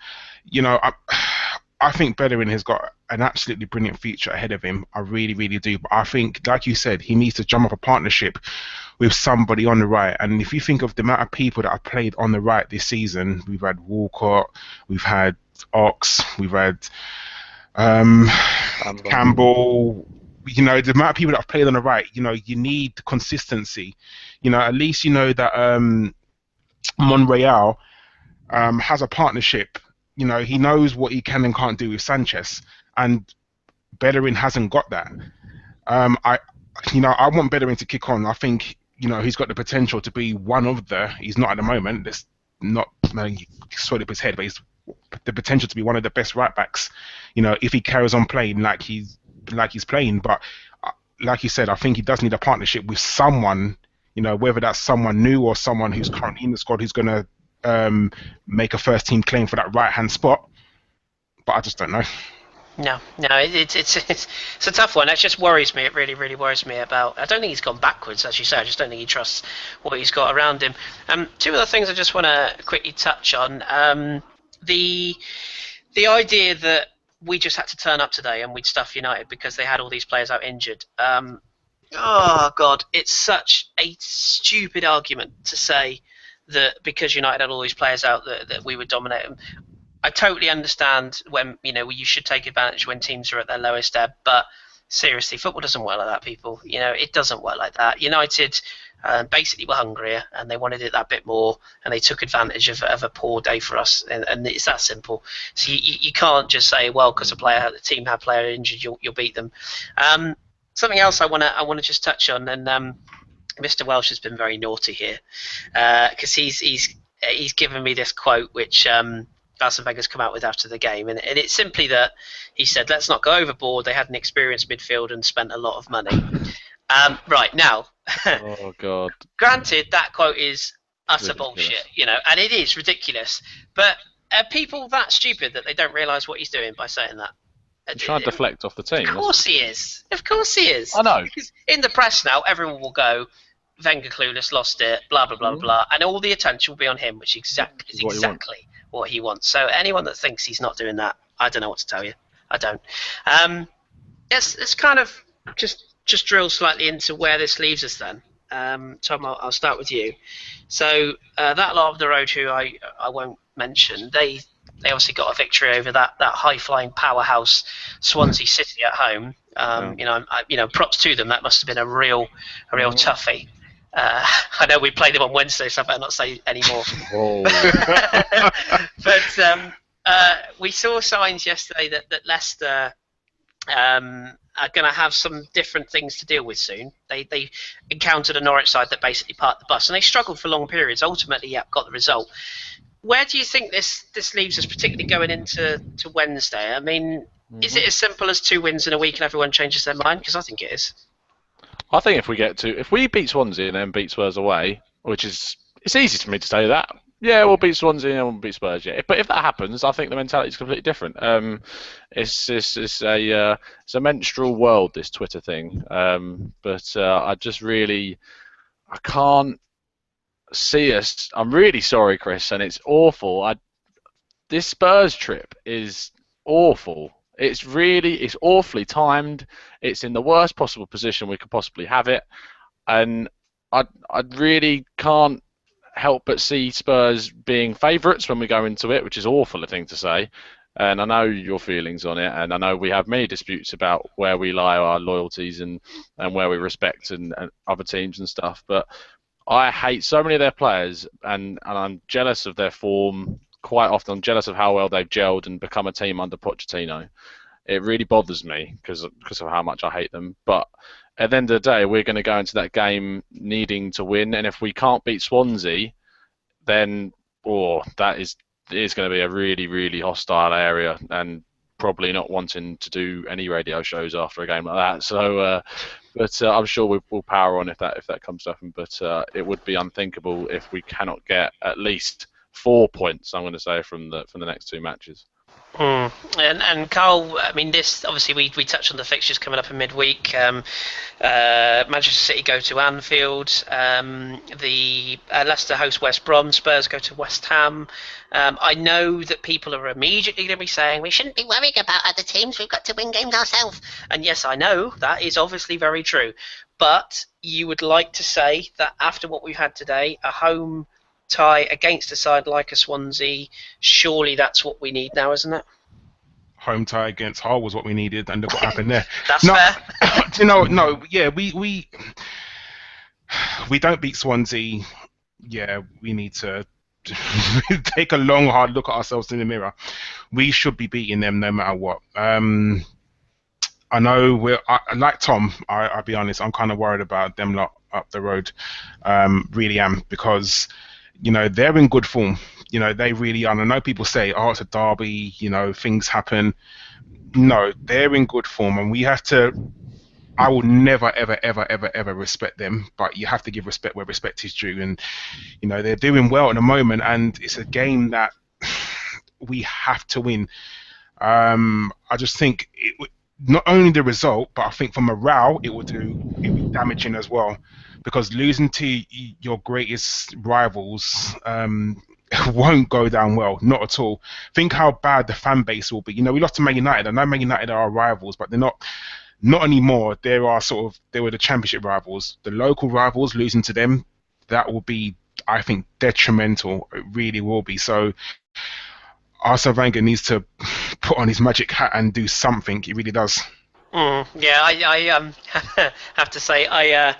I think Bellerin has got an absolutely brilliant future ahead of him. I really, really do. But I think, like you said, he needs to drum up a partnership with somebody on the right. And if you think of the amount of people that have played on the right this season, we've had Walcott, we've had Ox, we've had Campbell. The amount of people that have played on the right, you need consistency. At least that Monreal has a partnership. He knows what he can and can't do with Sanchez, and Bellerin hasn't got that. I want Bellerin to kick on. I think he's got the potential to be one of he's not at the moment. There's not sweat up his head, but he's the potential to be one of the best right backs. If he carries on playing like he's playing. But like you said, I think he does need a partnership with someone. Whether that's someone new or someone who's currently in the squad who's going to make a first team claim for that right hand spot, but I just don't know. No, it's a tough one. It just worries me. It really, really worries me about. I don't think he's gone backwards, as you say. I just don't think he trusts what he's got around him. Two other things I just want to quickly touch on. The idea that we just had to turn up today and we'd stuff United because they had all these players out injured. Oh God, it's such a stupid argument to say that because United had all these players out that we would dominate them. I totally understand when you should take advantage when teams are at their lowest ebb, but Seriously, football doesn't work like that, people. It doesn't work like that. United basically were hungrier and they wanted it that bit more, and they took advantage of a poor day for us, and it's that simple. So you can't just say, well, because the team had a player injured, you'll beat them. Something else I want to just touch on, and Mr. Welsh has been very naughty here, because he's given me this quote which Arsene Wenger's come out with after the game, and it's simply that he said, let's not go overboard. They had an experienced midfield and spent a lot of money. Right, now, Oh God. granted, that quote is utter bullshit, and it is ridiculous, but are people that stupid that they don't realise what he's doing by saying that? He's trying to deflect off the team. Of course he is. Of course he is. I know. Because in the press now, everyone will go, Wenger clueless, lost it, blah, blah, blah, blah, and all the attention will be on him, which is exactly what he wants. So anyone that thinks he's not doing that, I don't know what to tell you. I don't. It's kind of just drill slightly into where this leaves us then. Tom, I'll start with you. So that lot of the road who I won't mention, they obviously got a victory over that high-flying powerhouse Swansea City at home. Props to them. That must have been a real toughie. I know we played them on Wednesday, so I better not say any more. But we saw signs yesterday that Leicester are going to have some different things to deal with soon. They encountered a Norwich side that basically parked the bus, and they struggled for long periods. Ultimately, got the result. Where do you think this leaves us, particularly going into Wednesday? I mean, is it as simple as 2 wins in a week and everyone changes their mind? Because I think it is. I think if we beat Swansea and then beat Spurs away, it's easy for me to say that. Yeah, we'll beat Swansea and we'll beat Spurs. Yeah, but if that happens, I think the mentality is completely different. It's a menstrual world, this Twitter thing. But I can't see us. I'm really sorry, Kris, and it's awful. This Spurs trip is awful. It's awfully timed. It's in the worst possible position we could possibly have it, and I really can't help but see Spurs being favourites when we go into it, which is awful a thing to say. And I know your feelings on it, and I know we have many disputes about where we lie our loyalties and where we respect and other teams and stuff. But I hate so many of their players, and I'm jealous of their form. Quite often, I'm jealous of how well they've gelled and become a team under Pochettino. It really bothers me because of how much I hate them. But at the end of the day, we're going to go into that game needing to win, and if we can't beat Swansea, then it is going to be a really, really hostile area, and probably not wanting to do any radio shows after a game like that. So, but I'm sure we'll power on if that comes to happen. But it would be unthinkable if we cannot get at least 4 points, I'm going to say, from the next 2 matches. And Karl, I mean, this obviously we touched on the fixtures coming up in midweek. Manchester City go to Anfield. The Leicester host West Brom. Spurs go to West Ham. I know that people are immediately going to be saying we shouldn't be worrying about other teams. We've got to win games ourselves. And yes, I know that is obviously very true. But you would like to say that after what we've had today, a home tie against a side like a Swansea, surely that's what we need now, isn't it? Home tie against Hull was what we needed, and look what happened there. That's fair. We don't beat Swansea. Yeah, we need to take a long, hard look at ourselves in the mirror. We should be beating them no matter what. I know like Tom. I'll be honest. I'm kind of worried about them lot up the road. Really am, because they're in good form. They really are. And I know people say, oh, it's a derby, things happen. No, they're in good form, and we have to. I will never, ever, ever, ever, ever respect them, but you have to give respect where respect is due. And they're doing well at the moment, and it's a game that we have to win. I just think not only the result, but I think for morale, it would be damaging as well, because losing to your greatest rivals won't go down well, not at all. Think how bad the fan base will be. We lost to Man United. I know Man United are our rivals, but they're not anymore. They were the championship rivals. The local rivals, losing to them, that will be, I think, detrimental. It really will be. So Arsene Wenger needs to put on his magic hat and do something. He really does. Yeah, I have to say I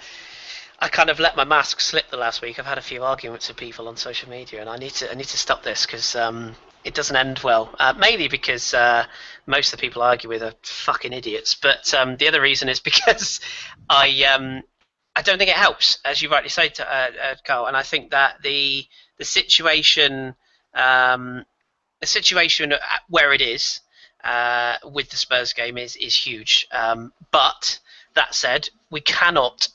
kind of let my mask slip the last week. I've had a few arguments with people on social media, and I need to stop this because it doesn't end well. Mainly because most of the people I argue with are fucking idiots, but the other reason is because I don't think it helps, as you rightly say, Karl. And I think that the situation the situation where it is with the Spurs game is huge. But that said, we cannot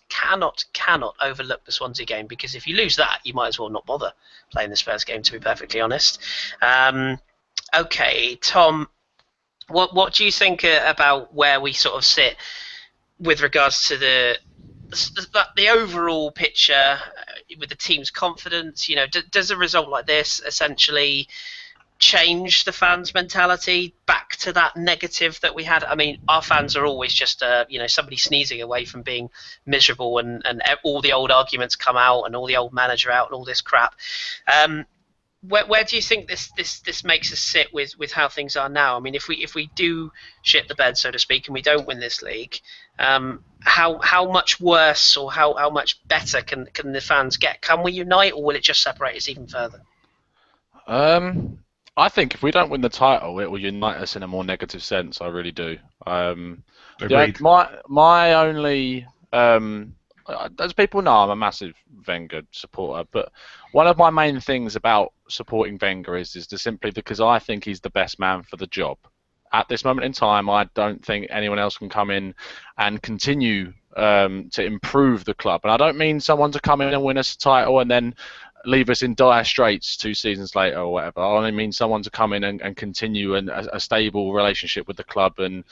overlook the Swansea game, because if you lose that, you might as well not bother playing the Spurs game, to be perfectly honest. Okay, Tom, what do you think about where we sort of sit with regards to the overall picture with the team's confidence? You know, does a result like this essentially change the fans' mentality back to that negative that we had? I mean, our fans are always just somebody sneezing away from being miserable, and all the old arguments come out, and all the old manager out, and all this crap. Where do you think this makes us sit with how things are now? I mean, if we do shit the bed, so to speak, and we don't win this league, how much worse or how much better can the fans get? Can we unite, or will it just separate us even further? I think if we don't win the title, it will unite us in a more negative sense. I really do. Agreed. My only, as people know, I'm a massive Wenger supporter, but one of my main things about supporting Wenger is simply because I think he's the best man for the job. At this moment in time, I don't think anyone else can come in and continue to improve the club. And I don't mean someone to come in and win us a title and then leave us in dire straits 2 seasons later or whatever. I only mean someone to come in and continue a stable relationship with the club. And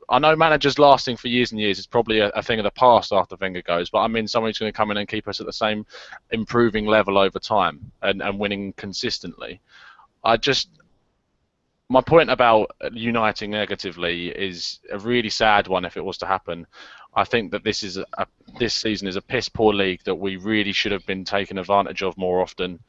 I know managers lasting for years and years is probably a thing of the past after Wenger goes, but I mean someone who's going to come in and keep us at the same improving level over time and winning consistently. My point about uniting negatively is a really sad one if it was to happen. I think that this season is a piss poor league that we really should have been taken advantage of more often,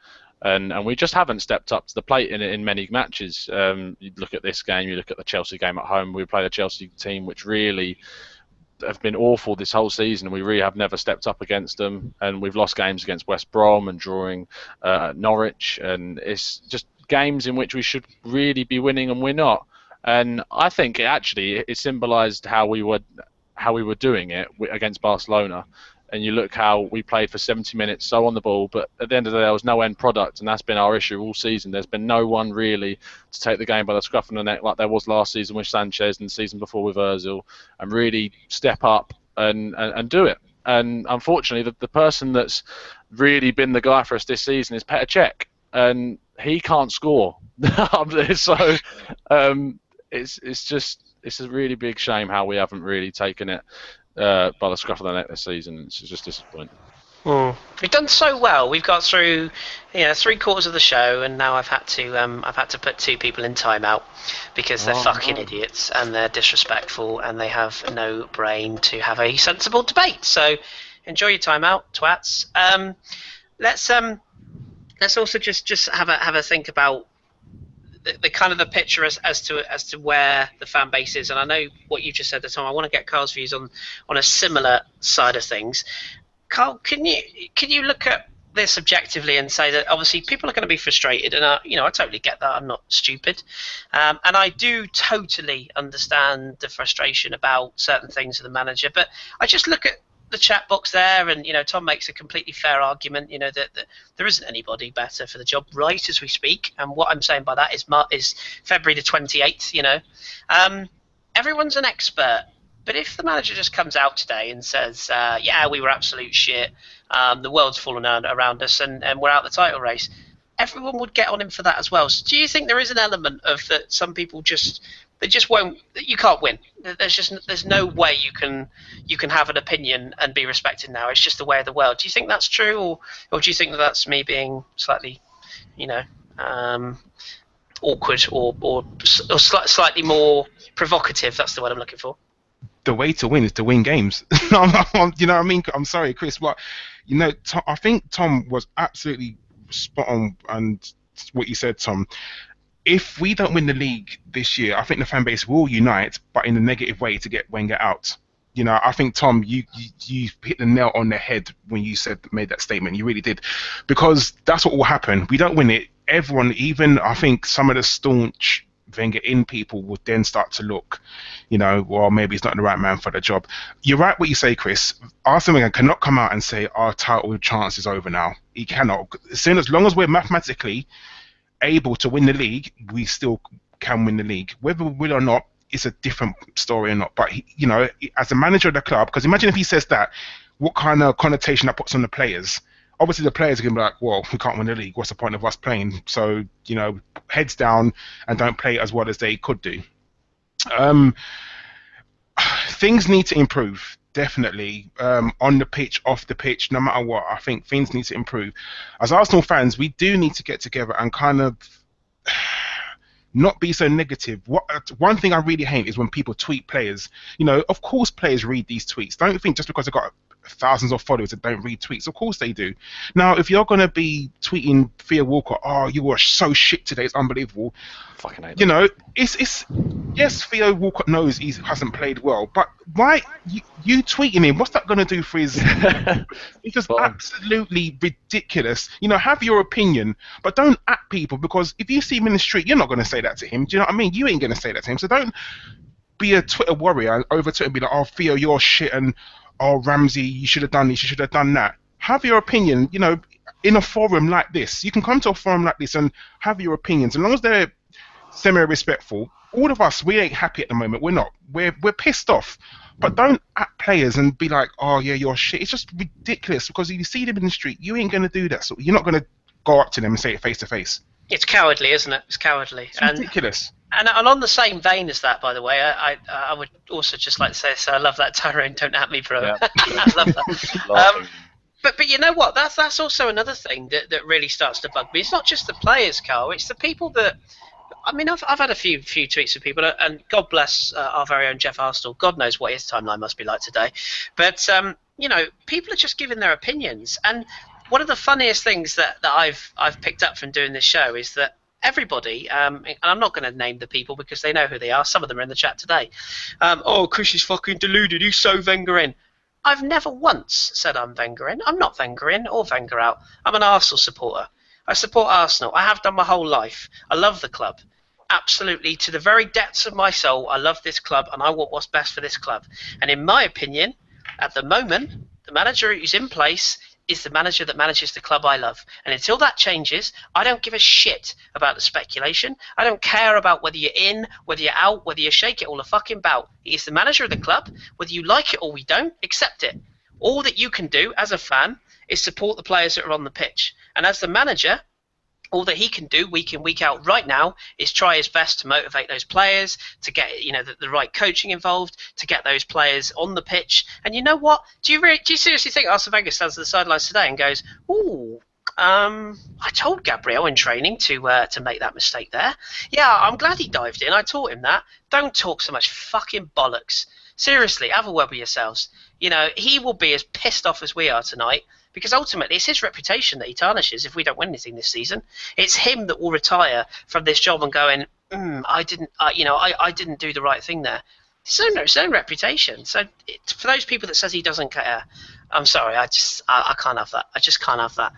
and we just haven't stepped up to the plate in many matches. You look at this game, you look at the Chelsea game at home. We played a Chelsea team which really have been awful this whole season. We really have never stepped up against them, and we've lost games against West Brom and drawing Norwich, and it's just games in which we should really be winning and we're not. And I think it symbolised how we were doing it against Barcelona. And you look how we played for 70 minutes, so on the ball, but at the end of the day, there was no end product, and that's been our issue all season. There's been no one really to take the game by the scruff of the neck like there was last season with Sanchez and the season before with Ozil, and really step up and do it. And unfortunately, the person that's really been the guy for us this season is Petr Cech, and he can't score. So it's a really big shame how we haven't really taken it by the scruff of the neck this season. It's just disappointing. We've done so well. We've got through 3/4 of the show, and now I've had to put 2 people in timeout because they're fucking idiots and they're disrespectful and they have no brain to have a sensible debate. So enjoy your timeout, twats. Let's also just have a think about the kind of the picture as to where the fan base is. And I know what you just said, Tom. I want to get Karl's views on a similar side of things. Karl, can you look at this objectively and say that obviously people are going to be frustrated, and I totally get that. I'm not stupid, and I do totally understand the frustration about certain things of the manager. But I just look at the chat box there, and Tom makes a completely fair argument. That there isn't anybody better for the job right as we speak. And what I'm saying by that is February the 28th. Everyone's an expert. But if the manager just comes out today and says, yeah, we were absolute shit, the world's fallen around us, and we're out of the title race, everyone would get on him for that as well. So do you think there is an element of that some people they just won't, you can't win? There's no way you can have an opinion and be respected now. It's just the way of the world. Do you think that's true, or do you think that's me being slightly, awkward or slightly more provocative? That's the word I'm looking for. The way to win is to win games. You know what I mean? I'm sorry, Kris, but I think Tom was absolutely spot on, and what you said, Tom. if we don't win the league this year, I think the fan base will unite, but in a negative way to get Wenger out. I think Tom, you hit the nail on the head when you made that statement. You really did, because that's what will happen. We don't win it. Everyone, even I think some of the staunch Wenger in people, would then start to look, well, maybe he's not the right man for the job. You're right what you say, Kris. Arsene Wenger cannot come out and say our title chance is over now. He cannot. As long as we're mathematically able to win the league, we still can win the league. Whether we will or not, it's a different story or not. But as a manager of the club, because imagine if he says that, what kind of connotation that puts on the players. Obviously the players are going to be like, well, we can't win the league, what's the point of us playing? So heads down and don't play as well as they could do. Things need to improve, definitely, on the pitch, off the pitch, no matter what. I think things need to improve. As Arsenal fans, we do need to get together and kind of not be so negative. One thing I really hate is when people tweet players. Of course players read these tweets. Don't think just because they've got thousands of followers that don't read tweets. Of course they do. Now, if you're going to be tweeting Theo Walcott, oh, you were so shit today, it's unbelievable. Fucking hate that. Yes, Theo Walcott knows he hasn't played well, but why you tweeting him? What's that going to do for his? It's just absolutely ridiculous. Have your opinion, but don't at people, because if you see him in the street, you're not going to say that to him. Do you know what I mean? You ain't going to say that to him. So don't be a Twitter warrior and over Twitter and be like, oh, Theo, you're shit, and oh, Ramsey, you should have done this, you should have done that. Have your opinion, in a forum like this. You can come to a forum like this and have your opinions. As long as they're semi-respectful, all of us, we ain't happy at the moment. We're not. We're pissed off. But don't at players and be like, oh, yeah, you're shit. It's just ridiculous, because if you see them in the street, you ain't going to do that. So you're not going to go up to them and say it face to face. It's cowardly, isn't it? It's cowardly. It's ridiculous. And on the same vein as that, by the way, I would also just like to say, so I love that, Tyrone. Don't at me, bro. Yeah. I love that. But you know what? That's also another thing that really starts to bug me. It's not just the players, Karl. It's the people that. I mean, I've had a few tweets from people, and God bless our very own Jeff Arsenal. God knows what his timeline must be like today. But people are just giving their opinions. And one of the funniest things that I've picked up from doing this show is that everybody, and I'm not going to name the people because they know who they are. Some of them are in the chat today. Oh, Kris is fucking deluded. He's so Wenger in. I've never once said I'm Wenger in. I'm not Wenger in or Wenger out. I'm an Arsenal supporter. I support Arsenal. I have done my whole life. I love the club. Absolutely, to the very depths of my soul, I love this club and I want what's best for this club. And in my opinion, at the moment, the manager who's in place is the manager that manages the club I love. And until that changes, I don't give a shit about the speculation. I don't care about whether you're in, whether you're out, whether you shake it all a fucking bout. He's the manager of the club. Whether you like it or we don't, accept it. All that you can do as a fan is support the players that are on the pitch. And as the manager, all that he can do week in, week out right now is try his best to motivate those players, to get the right coaching involved, to get those players on the pitch. And you know what? Do you seriously think Arsene Wenger stands at the sidelines today and goes, "Ooh, I told Gabriel in training to make that mistake there. Yeah, I'm glad he dived in. I taught him that. Don't talk so much fucking bollocks. Seriously, have a word with yourselves. He will be as pissed off as we are tonight." Because ultimately, it's his reputation that he tarnishes if we don't win anything this season. It's him that will retire from this job and going, I didn't do the right thing there. It's own reputation. So for those people that says he doesn't care, I'm sorry. I can't have that. I just can't have that.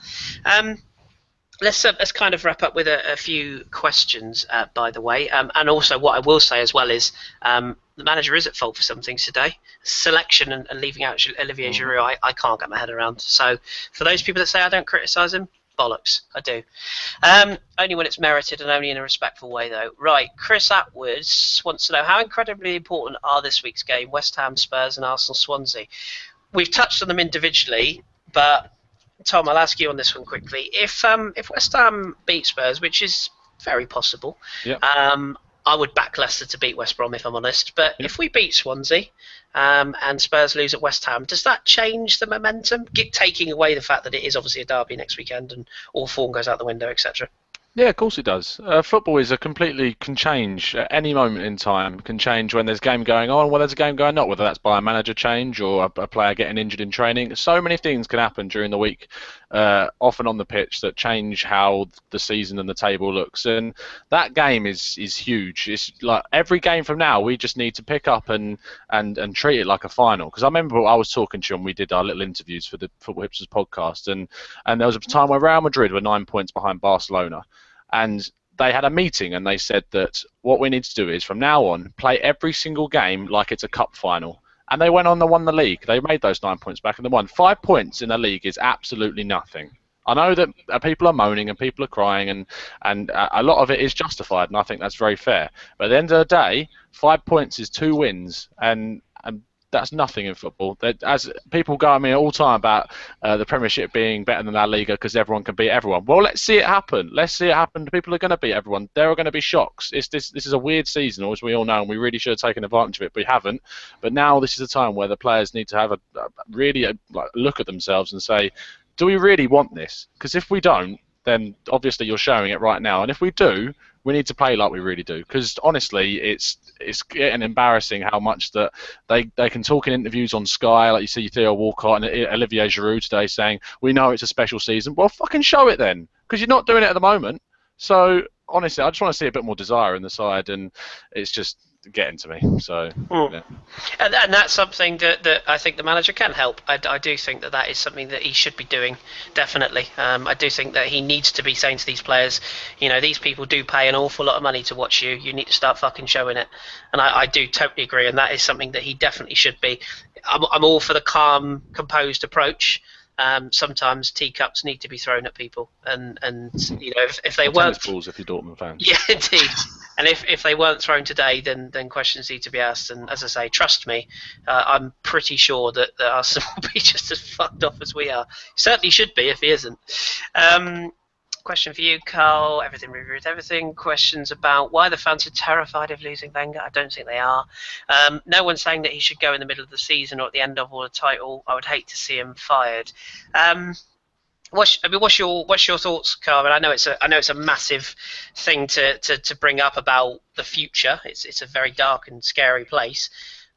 Let's kind of wrap up with a few questions, by the way. And also what I will say as well is the manager is at fault for some things today. Selection and leaving out Olivier Giroud, I can't get my head around. So for those people that say I don't criticise him, bollocks, I do. Only when it's merited and only in a respectful way, though. Right, Chris Atwood wants to know, how incredibly important are this week's game, West Ham, Spurs and Arsenal, Swansea? We've touched on them individually, but Tom, I'll ask you on this one quickly. If West Ham beat Spurs, which is very possible, yep. I would back Leicester to beat West Brom, if I'm honest. But if we beat Swansea and Spurs lose at West Ham, does that change the momentum? Taking away the fact that it is obviously a derby next weekend and all form goes out the window, etc. Yeah, of course it does. Football can change at any moment in time. Can change when there's a game going on, when there's a game going on, whether that's by a manager change or a player getting injured in training. So many things can happen during the week. off and on the pitch that change how the season and the table looks. And that game is huge. It's like every game from now, we just need to pick up and treat it like a final. Because I remember I was talking to you and we did our little interviews for the Football Hipsters podcast, and there was a time where Real Madrid were 9 points behind Barcelona, and they had a meeting and they said that what we need to do is from now on play every single game like it's a cup final. And they went on and won the league. They made those 9 points back and they won. 5 points in a league is absolutely nothing. I know that people are moaning and people are crying, and a lot of it is justified, and I think that's very fair. But at the end of the day, 5 points is 2 wins, and that's nothing in football. As people go at me all the time about the Premiership being better than La Liga because everyone can beat everyone. Well, let's see it happen. Let's see it happen. People are going to beat everyone. There are going to be shocks. This is a weird season, as we all know, and we really should have taken advantage of it, but we haven't. But now this is a time where the players need to have a look at themselves and say, do we really want this? Because if we don't, then obviously you're showing it right now. And if we do, we need to play like we really do. Because honestly, it's getting embarrassing how much that they can talk in interviews on Sky, like you see Theo Walcott and Olivier Giroud today saying, we know it's a special season. Well, fucking show it then, because you're not doing it at the moment. So honestly, I just want to see a bit more desire in the side, and it's just getting to me. So yeah. And that's something that I think the manager can help. I do think that is something that he should be doing, definitely. I do think that he needs to be saying to these players, these people do pay an awful lot of money to watch you. You need to start fucking showing it. And I do totally agree, and that is something that he definitely should be. I'm all for the calm, composed approach. Sometimes teacups need to be thrown at people, and if they weren't, tennis balls if you're Dortmund fans. Yeah, indeed. And if they weren't thrown today, then questions need to be asked. And as I say, trust me, I'm pretty sure that Arsenal will be just as fucked off as we are. Certainly should be if he isn't. Question for you, Karl. Everything. Questions about why the fans are terrified of losing Wenger. I don't think they are. No one's saying that he should go in the middle of the season or at the end of a title. I would hate to see him fired. What's your thoughts, Karl? I know it's a massive thing to bring up about the future. It's a very dark and scary place.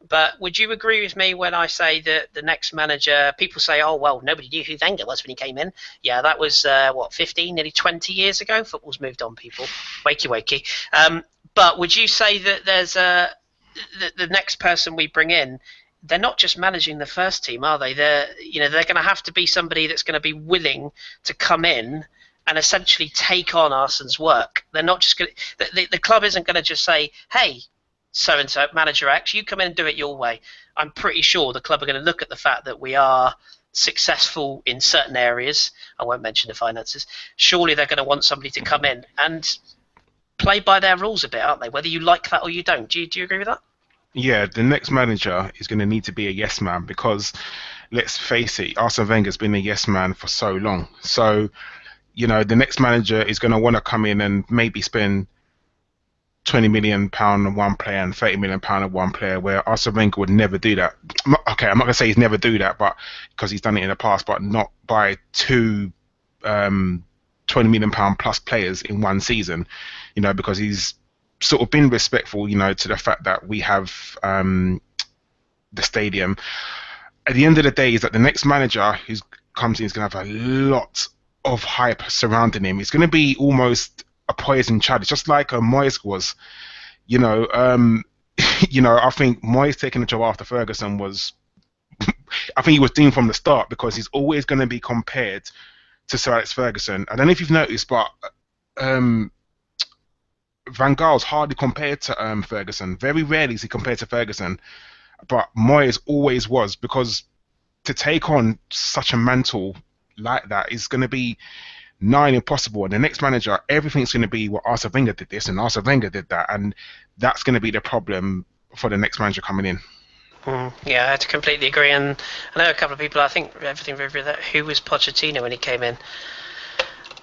But would you agree with me when I say that the next manager, people say, oh, well, nobody knew who Wenger was when he came in. Yeah, that was, 15, nearly 20 years ago? Football's moved on, people. Wakey. But would you say that there's the next person we bring in, they're not just managing the first team, are they? They're going to have to be somebody that's going to be willing to come in and essentially take on Arsene's work. They're not just going to, the club isn't going to just say, hey, so-and-so, manager X, you come in and do it your way. I'm pretty sure the club are going to look at the fact that we are successful in certain areas. I won't mention the finances. Surely they're going to want somebody to come in and play by their rules a bit, aren't they? Whether you like that or you don't. Do you agree with that? Yeah, the next manager is going to need to be a yes man because, let's face it, Arsene Wenger's been a yes man for so long. So, the next manager is going to want to come in and maybe spend £20 million on one player and £30 million on one player, where Arsene Wenger would never do that. Okay, I'm not going to say he's never do that, but because he's done it in the past, but not by two £20 million plus players in one season, because he's sort of been respectful, to the fact that we have the stadium. At the end of the day, is that the next manager who comes in is going to have a lot of hype surrounding him. It's going to be almost a poison chalice, just like Moyes was. I think Moyes taking the job after Ferguson was, I think he was doomed from the start because he's always going to be compared to Sir Alex Ferguson. I don't know if you've noticed, but Van Gaal's hardly compared to Ferguson. Very rarely is he compared to Ferguson, but Moyes always was, because to take on such a mantle like that is going to be nigh impossible. And the next manager, everything's going to be, well, Arsene Wenger did this and Arsene Wenger did that, and that's going to be the problem for the next manager coming in. Yeah, I completely agree. And I know a couple of people, I think who was Pochettino when he came in?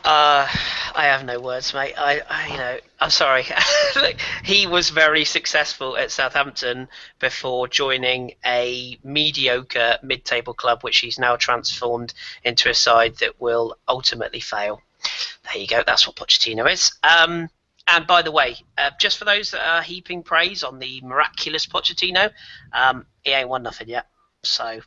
I have no words, mate. I'm sorry. He was very successful at Southampton before joining a mediocre mid-table club, which he's now transformed into a side that will ultimately fail. There you go. That's what Pochettino is. And by the way, just for those that are heaping praise on the miraculous Pochettino, he ain't won nothing yet. So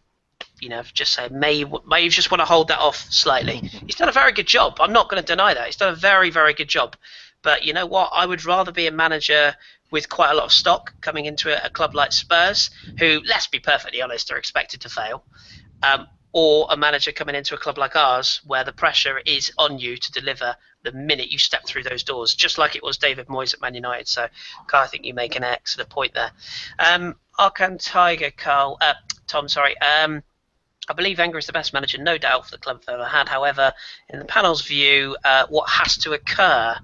just say may just want to hold that off slightly. He's done a very good job. I'm not going to deny that. He's done a very, very good job. But you know what? I would rather be a manager with quite a lot of stock coming into a club like Spurs, who, let's be perfectly honest, are expected to fail, or a manager coming into a club like ours where the pressure is on you to deliver the minute you step through those doors, just like it was David Moyes at Man United. So, Carl, I think you make an excellent point there. Arkan Tiger, Tom, sorry. I believe Wenger is the best manager, no doubt, for the club I've ever had. However, in the panel's view, what has to occur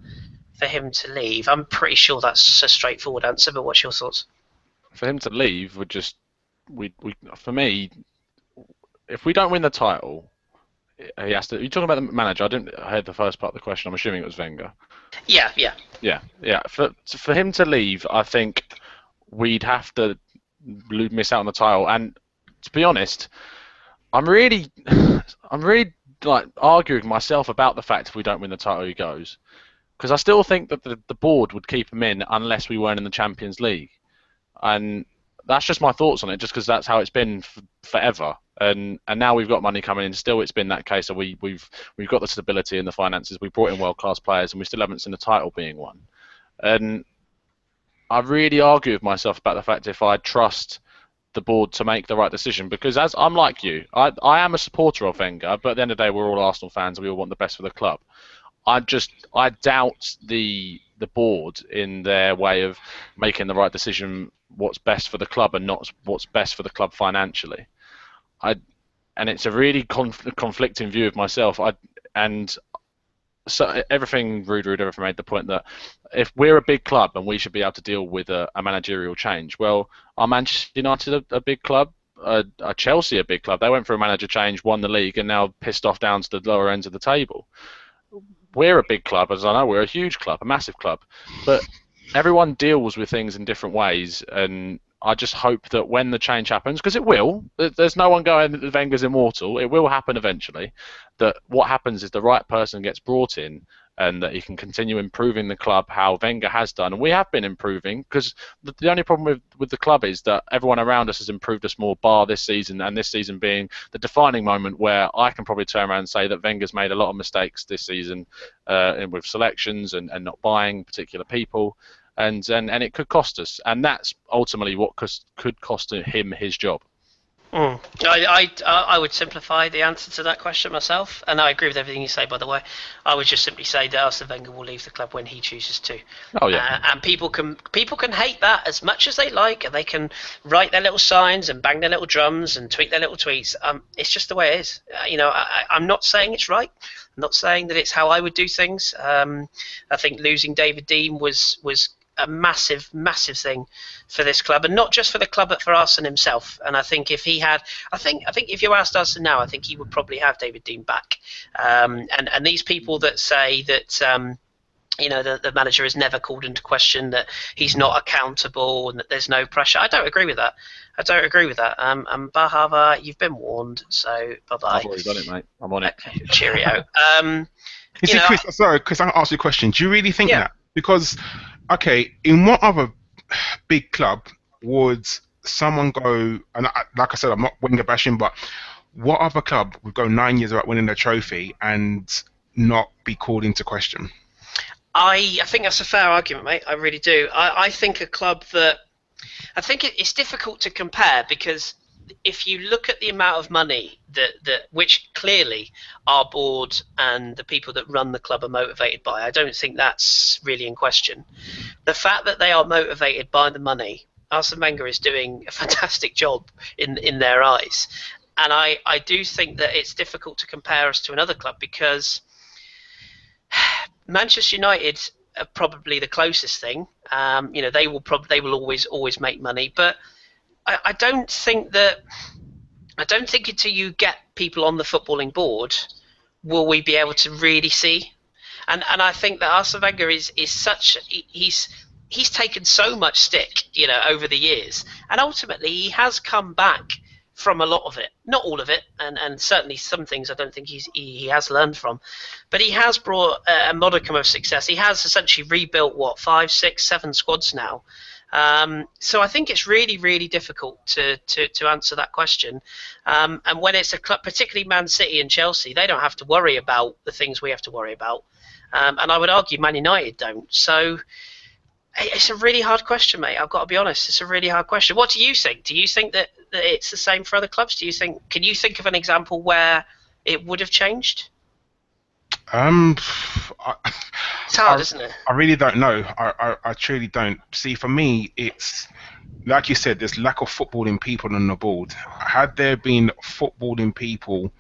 for him to leave? I'm pretty sure that's a straightforward answer, but what's your thoughts? For him to leave would just, for me, if we don't win the title, he has to. You're talking about the manager. I heard the first part of the question. I'm assuming it was Wenger. Yeah. For him to leave, I think we'd have to miss out on the title. And to be honest, I'm really like arguing myself about the fact if we don't win the title, he goes, because I still think that the board would keep him in unless we weren't in the Champions League, and that's just my thoughts on it. Just because that's how it's been forever, and now we've got money coming in. Still, it's been that case. So we've got the stability and the finances. We brought in world-class players, and we still haven't seen the title being won. And I really argue with myself about the fact if I trust the board to make the right decision, because as I'm like you, I am a supporter of Wenger, but at the end of the day, we're all Arsenal fans and we all want the best for the club. I doubt the board in their way of making the right decision, what's best for the club and not what's best for the club financially. And it's a really conflicting view of myself. So everything Ruud ever made the point that if we're a big club and we should be able to deal with a managerial change, well, are Manchester United a big club? Are Chelsea a big club? They went for a manager change, won the league, and now pissed off down to the lower ends of the table. We're a big club, as I know, we're a huge club, a massive club, but everyone deals with things in different ways, and I just hope that when the change happens, because it will, there's no one going that Wenger's immortal, it will happen eventually, that what happens is the right person gets brought in and that he can continue improving the club how Wenger has done. And we have been improving, because the only problem with the club is that everyone around us has improved us more, bar this season, and this season being the defining moment where I can probably turn around and say that Wenger's made a lot of mistakes this season with selections and not buying particular people. And it could cost us, and that's ultimately what could cost him his job. I would simplify the answer to that question myself, and I agree with everything you say, by the way. I would just simply say that Arsene Wenger will leave the club when he chooses to. Oh yeah. And people can hate that as much as they like, and they can write their little signs and bang their little drums and tweet their little tweets. It's just the way it is. I'm not saying it's right. I'm not saying that it's how I would do things. I think losing David Dean was a massive thing for this club, and not just for the club but for Arsene himself. And I think if he had, I think if you asked Arsene now, I think he would probably have David Dean back. And these people that say that the manager is never called into question, that he's not accountable and that there's no pressure, I don't agree with that. And Bahava, you've been warned, so bye bye. I've already done it, mate. I'm on it. Cheerio. Kris, sorry, Kris, I'm gonna ask you a question. Do you really think that? Because, okay, in what other big club would someone go, and like I said, I'm not Wenger bashing, but what other club would go 9 years without winning a trophy and not be called into question? I think that's a fair argument, mate. I really do. I think a club that, I think it's difficult to compare, because if you look at the amount of money that which clearly our board and the people that run the club are motivated by, I don't think that's really in question. The fact that they are motivated by the money, Arsene Wenger is doing a fantastic job in their eyes. And I do think that it's difficult to compare us to another club, because Manchester United are probably the closest thing. They will always make money, but I don't think until you get people on the footballing board will we be able to really see. And I think that Arsene Wenger is such, he's taken so much stick, over the years, and ultimately he has come back from a lot of it, not all of it, and certainly some things I don't think he has learned from, but he has brought a modicum of success. He has essentially rebuilt 5, 6, 7 squads now. So I think it's really, really difficult to answer that question. And when it's a club, particularly Man City and Chelsea, they don't have to worry about the things we have to worry about. And I would argue Man United don't. So it's a really hard question, mate. I've got to be honest. It's a really hard question. What do you think? Do you think that it's the same for other clubs? Can you think of an example where it would have changed? I, It's hard, isn't it? I really don't know. I truly don't. See, for me, it's like you said, there's lack of footballing people on the board. Had there been footballing people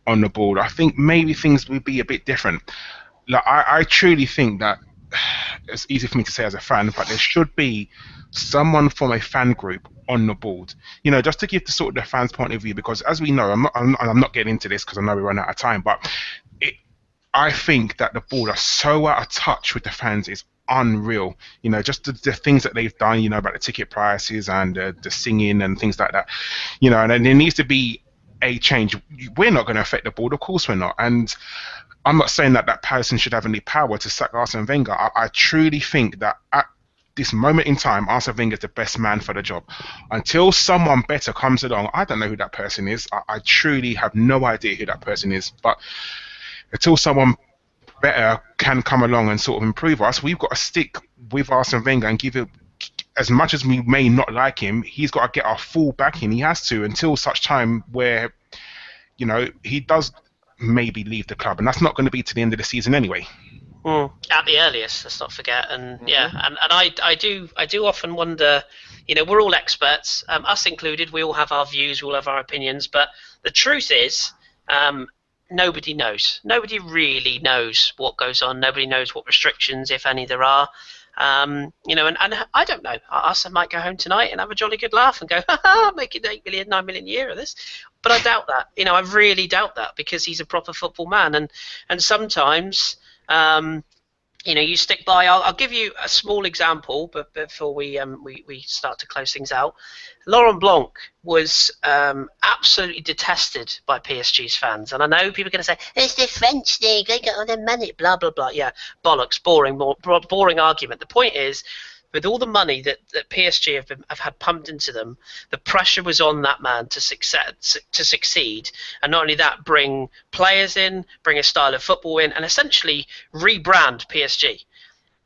on the board, I think maybe things would be a bit different. Like I truly think that it's easy for me to say as a fan, but there should be someone from a fan group on the board. You know, just to give the sort of the fans' point of view, because as we know, I'm not getting into this because I know we run out of time, but I think that the board are so out of touch with the fans is unreal. You know, just the things that they've done, you know, about the ticket prices and the singing and things like that. You know, and then there needs to be a change. We're not going to affect the board, of course we're not. And I'm not saying that that person should have any power to sack Arsene Wenger. I truly think that at this moment in time, Arsene Wenger is the best man for the job. Until someone better comes along, I don't know who that person is. I truly have no idea who that person is. But until someone better can come along and sort of improve us, we've got to stick with Arsene Wenger and give it, as much as we may not like him, he's got to get our full backing. He has to, until such time where, you know, he does maybe leave the club, and that's not going to be to the end of the season anyway. At the earliest, let's not forget. And and I do often wonder, you know, we're all experts, us included. We all have our views, we all have our opinions, but the truth is, nobody knows. Nobody really knows what goes on. Nobody knows what restrictions, if any, there are. You know, and I don't know. I might go home tonight and have a jolly good laugh and go, ha, making 8 million, 9 million a year of this. But I doubt that. You know, I really doubt that, because he's a proper football man. And sometimes, you know, you stick by. I'll give you a small example, but before we start to close things out, Laurent Blanc was absolutely detested by PSG's fans, and I know people are going to say it's the French league, they get all their money, blah blah blah. Yeah, bollocks, boring argument. The point is, with all the money that PSG have had pumped into them, the pressure was on that man to succeed, and not only that, bring players in, bring a style of football in, and essentially rebrand PSG.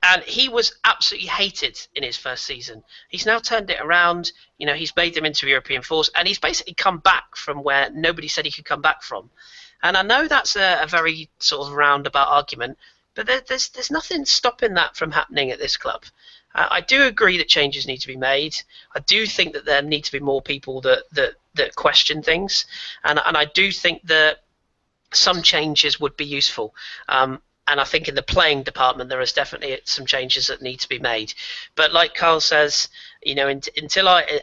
And he was absolutely hated in his first season. He's now turned it around. You know, he's made them into a European force, and he's basically come back from where nobody said he could come back from. And I know that's a very sort of roundabout argument, but there's nothing stopping that from happening at this club. I do agree that changes need to be made. I do think that there need to be more people that question things, and I do think that some changes would be useful. And I think in the playing department there is definitely some changes that need to be made. But like Karl says, you know,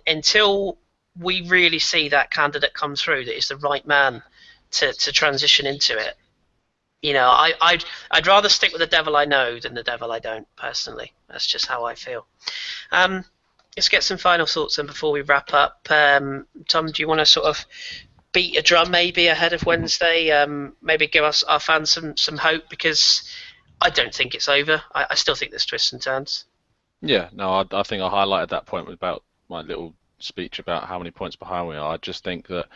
until we really see that candidate come through that is the right man to transition into it, you know, I'd rather stick with the devil I know than the devil I don't, personally. That's just how I feel. Let's get some final thoughts then before we wrap up. Tom, do you want to sort of beat a drum maybe ahead of Wednesday? Maybe give us, our fans, some hope, because I don't think it's over. I still think there's twists and turns. Yeah, no, I think I highlighted that point about my little speech about how many points behind we are. I just think that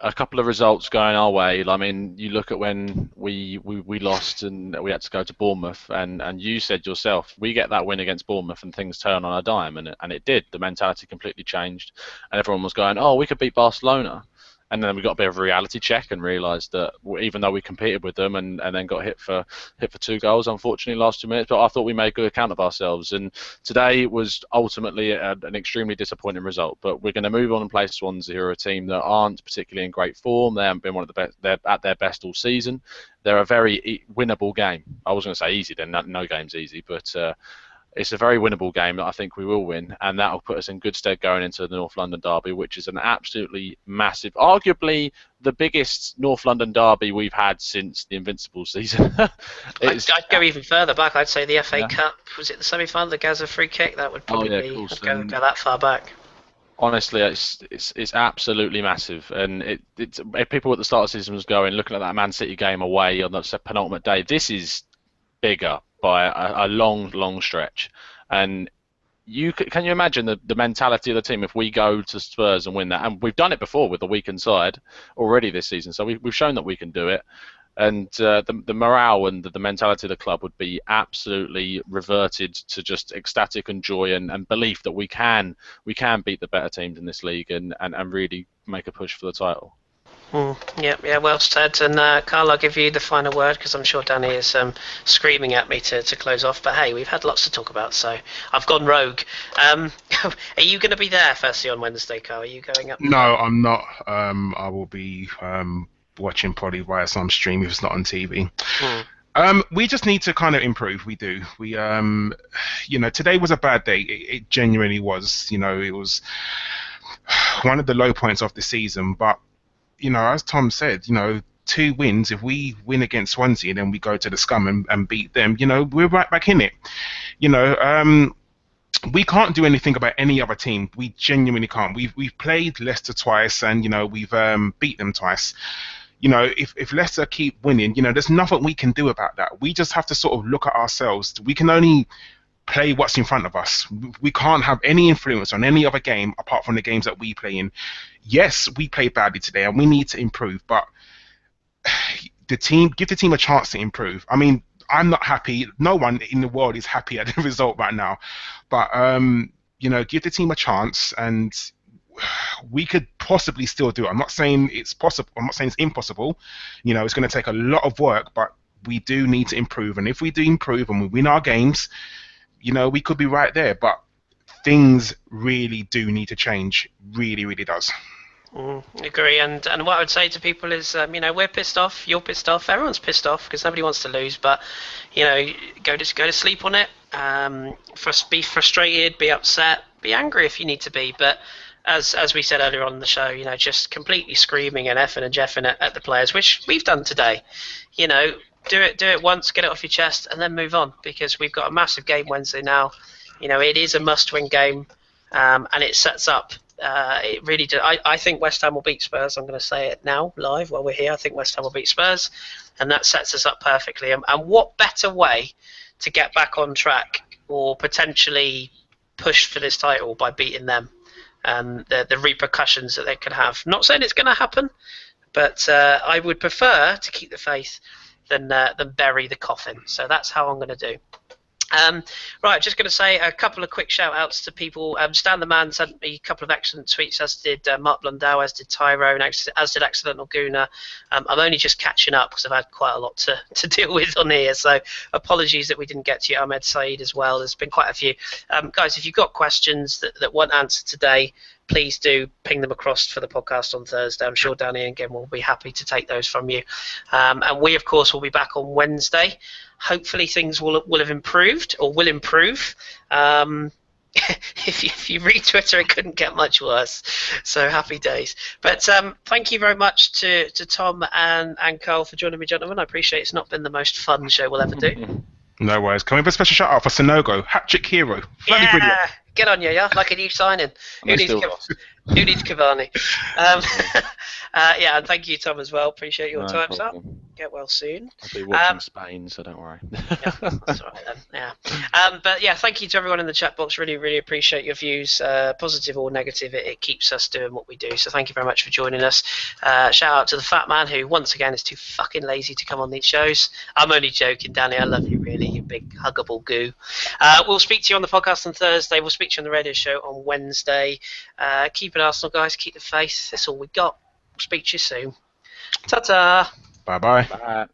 a couple of results going our way. I mean, you look at when we lost and we had to go to Bournemouth, and you said yourself, we get that win against Bournemouth and things turn on a dime, and it did. The mentality completely changed, and everyone was going, oh, we could beat Barcelona. And then we got a bit of a reality check and realised that even though we competed with them and then got hit for 2 goals, unfortunately, last 2 minutes, but I thought we made good account of ourselves. And today was ultimately an extremely disappointing result. But we're going to move on and play Swansea, who are a team that aren't particularly in great form. They haven't been one of the best. They're at their best all season. They're a very winnable game. I was going to say easy, then no game's easy, but it's a very winnable game that I think we will win, and that'll put us in good stead going into the North London derby, which is an absolutely massive, arguably the biggest North London derby we've had since the Invincibles season. I'd go even further back. I'd say the FA Cup. Was it the semi-final, the Gaza free kick? That would probably be go that far back. Honestly, it's absolutely massive, and it's people at the start of the season was going, looking at that Man City game away on the penultimate day. This is bigger by a long stretch, and can you imagine the mentality of the team if we go to Spurs and win that? And we've done it before with the weakened side already this season, so we've shown that we can do it. And the morale and the mentality of the club would be absolutely reverted to just ecstatic and joy and belief that we can beat the better teams in this league and really make a push for the title. Yeah, well said. And Karl, I'll give you the final word because I'm sure Danny is screaming at me to close off. But hey, we've had lots to talk about, so I've gone rogue. Are you going to be there firstly on Wednesday, Karl? Are you going up? No, I'm not. I will be watching probably via some stream if it's not on TV. We just need to kind of improve. We do. Today was a bad day. It genuinely was. It was one of the low points of the season. But, as Tom said, 2 wins. If we win against Swansea, then we go to the scum and beat them. We're right back in it. We can't do anything about any other team. We genuinely can't. We've played Leicester twice, and we've beat them twice. If Leicester keep winning, there's nothing we can do about that. We just have to sort of look at ourselves. We can only play what's in front of us. We can't have any influence on any other game apart from the games that we play in. Yes, we played badly today, and we need to improve. But give the team a chance to improve. I mean, I'm not happy. No one in the world is happy at the result right now. But give the team a chance, and we could possibly still do it. I'm not saying it's possible. I'm not saying it's impossible. It's going to take a lot of work, but we do need to improve. And if we do improve and we win our games, we could be right there. But things really do need to change. Really, really does. Agree. And what I would say to people is, we're pissed off. You're pissed off. Everyone's pissed off because nobody wants to lose. But go to sleep on it. Be frustrated. Be upset. Be angry if you need to be. But as we said earlier on in the show, just completely screaming and effing and jeffing at the players, which we've done today. Do it once, get it off your chest, and then move on, because we've got a massive game Wednesday now. It is a must-win game, and it sets up. It really does. I think West Ham will beat Spurs. I'm going to say it now, live, while we're here. I think West Ham will beat Spurs, and that sets us up perfectly. And what better way to get back on track or potentially push for this title by beating them? And the repercussions that they could have. Not saying it's going to happen, but I would prefer to keep the faith than bury the coffin. So that's how I'm going to do. Right, just going to say a couple of quick shout-outs to people. Stan the Man sent me a couple of excellent tweets, as did Mark Blundell, as did Tyrone, as did Accidental Gooner. I'm only just catching up because I've had quite a lot to deal with on here, so apologies that we didn't get to you. Ahmed Said as well. There's been quite a few. Guys, if you've got questions that weren't answered today, please do ping them across for the podcast on Thursday. I'm sure Danny and Gim will be happy to take those from you. And we, of course, will be back on Wednesday. Hopefully things will have improved, or will improve. If you read Twitter, it couldn't get much worse. So happy days. But thank you very much to Tom and Karl for joining me, gentlemen. I appreciate it's not been the most fun show we'll ever do. No worries. Can we have a special shout out for Sonogo? Hat-trick hero. Bloody brilliant. Get on you, yeah? Like a new signing. Who needs Cavani? And thank you, Tom, as well. Appreciate your time, sir. Get well soon. I'll be watching Spain, so don't worry. That's all right then. Yeah. But yeah, thank you to everyone in the chat box. Really, really appreciate your views, positive or negative. It keeps us doing what we do. So thank you very much for joining us. Shout out to the fat man who, once again, is too fucking lazy to come on these shows. I'm only joking, Danny. I love you, really. You big huggable goo. We'll speak to you on the podcast on Thursday. We'll speak to you on the radio show on Wednesday. Keep it Arsenal, guys. Keep the faith. That's all we got. Speak to you soon. Ta-ta. Bye-bye. Bye.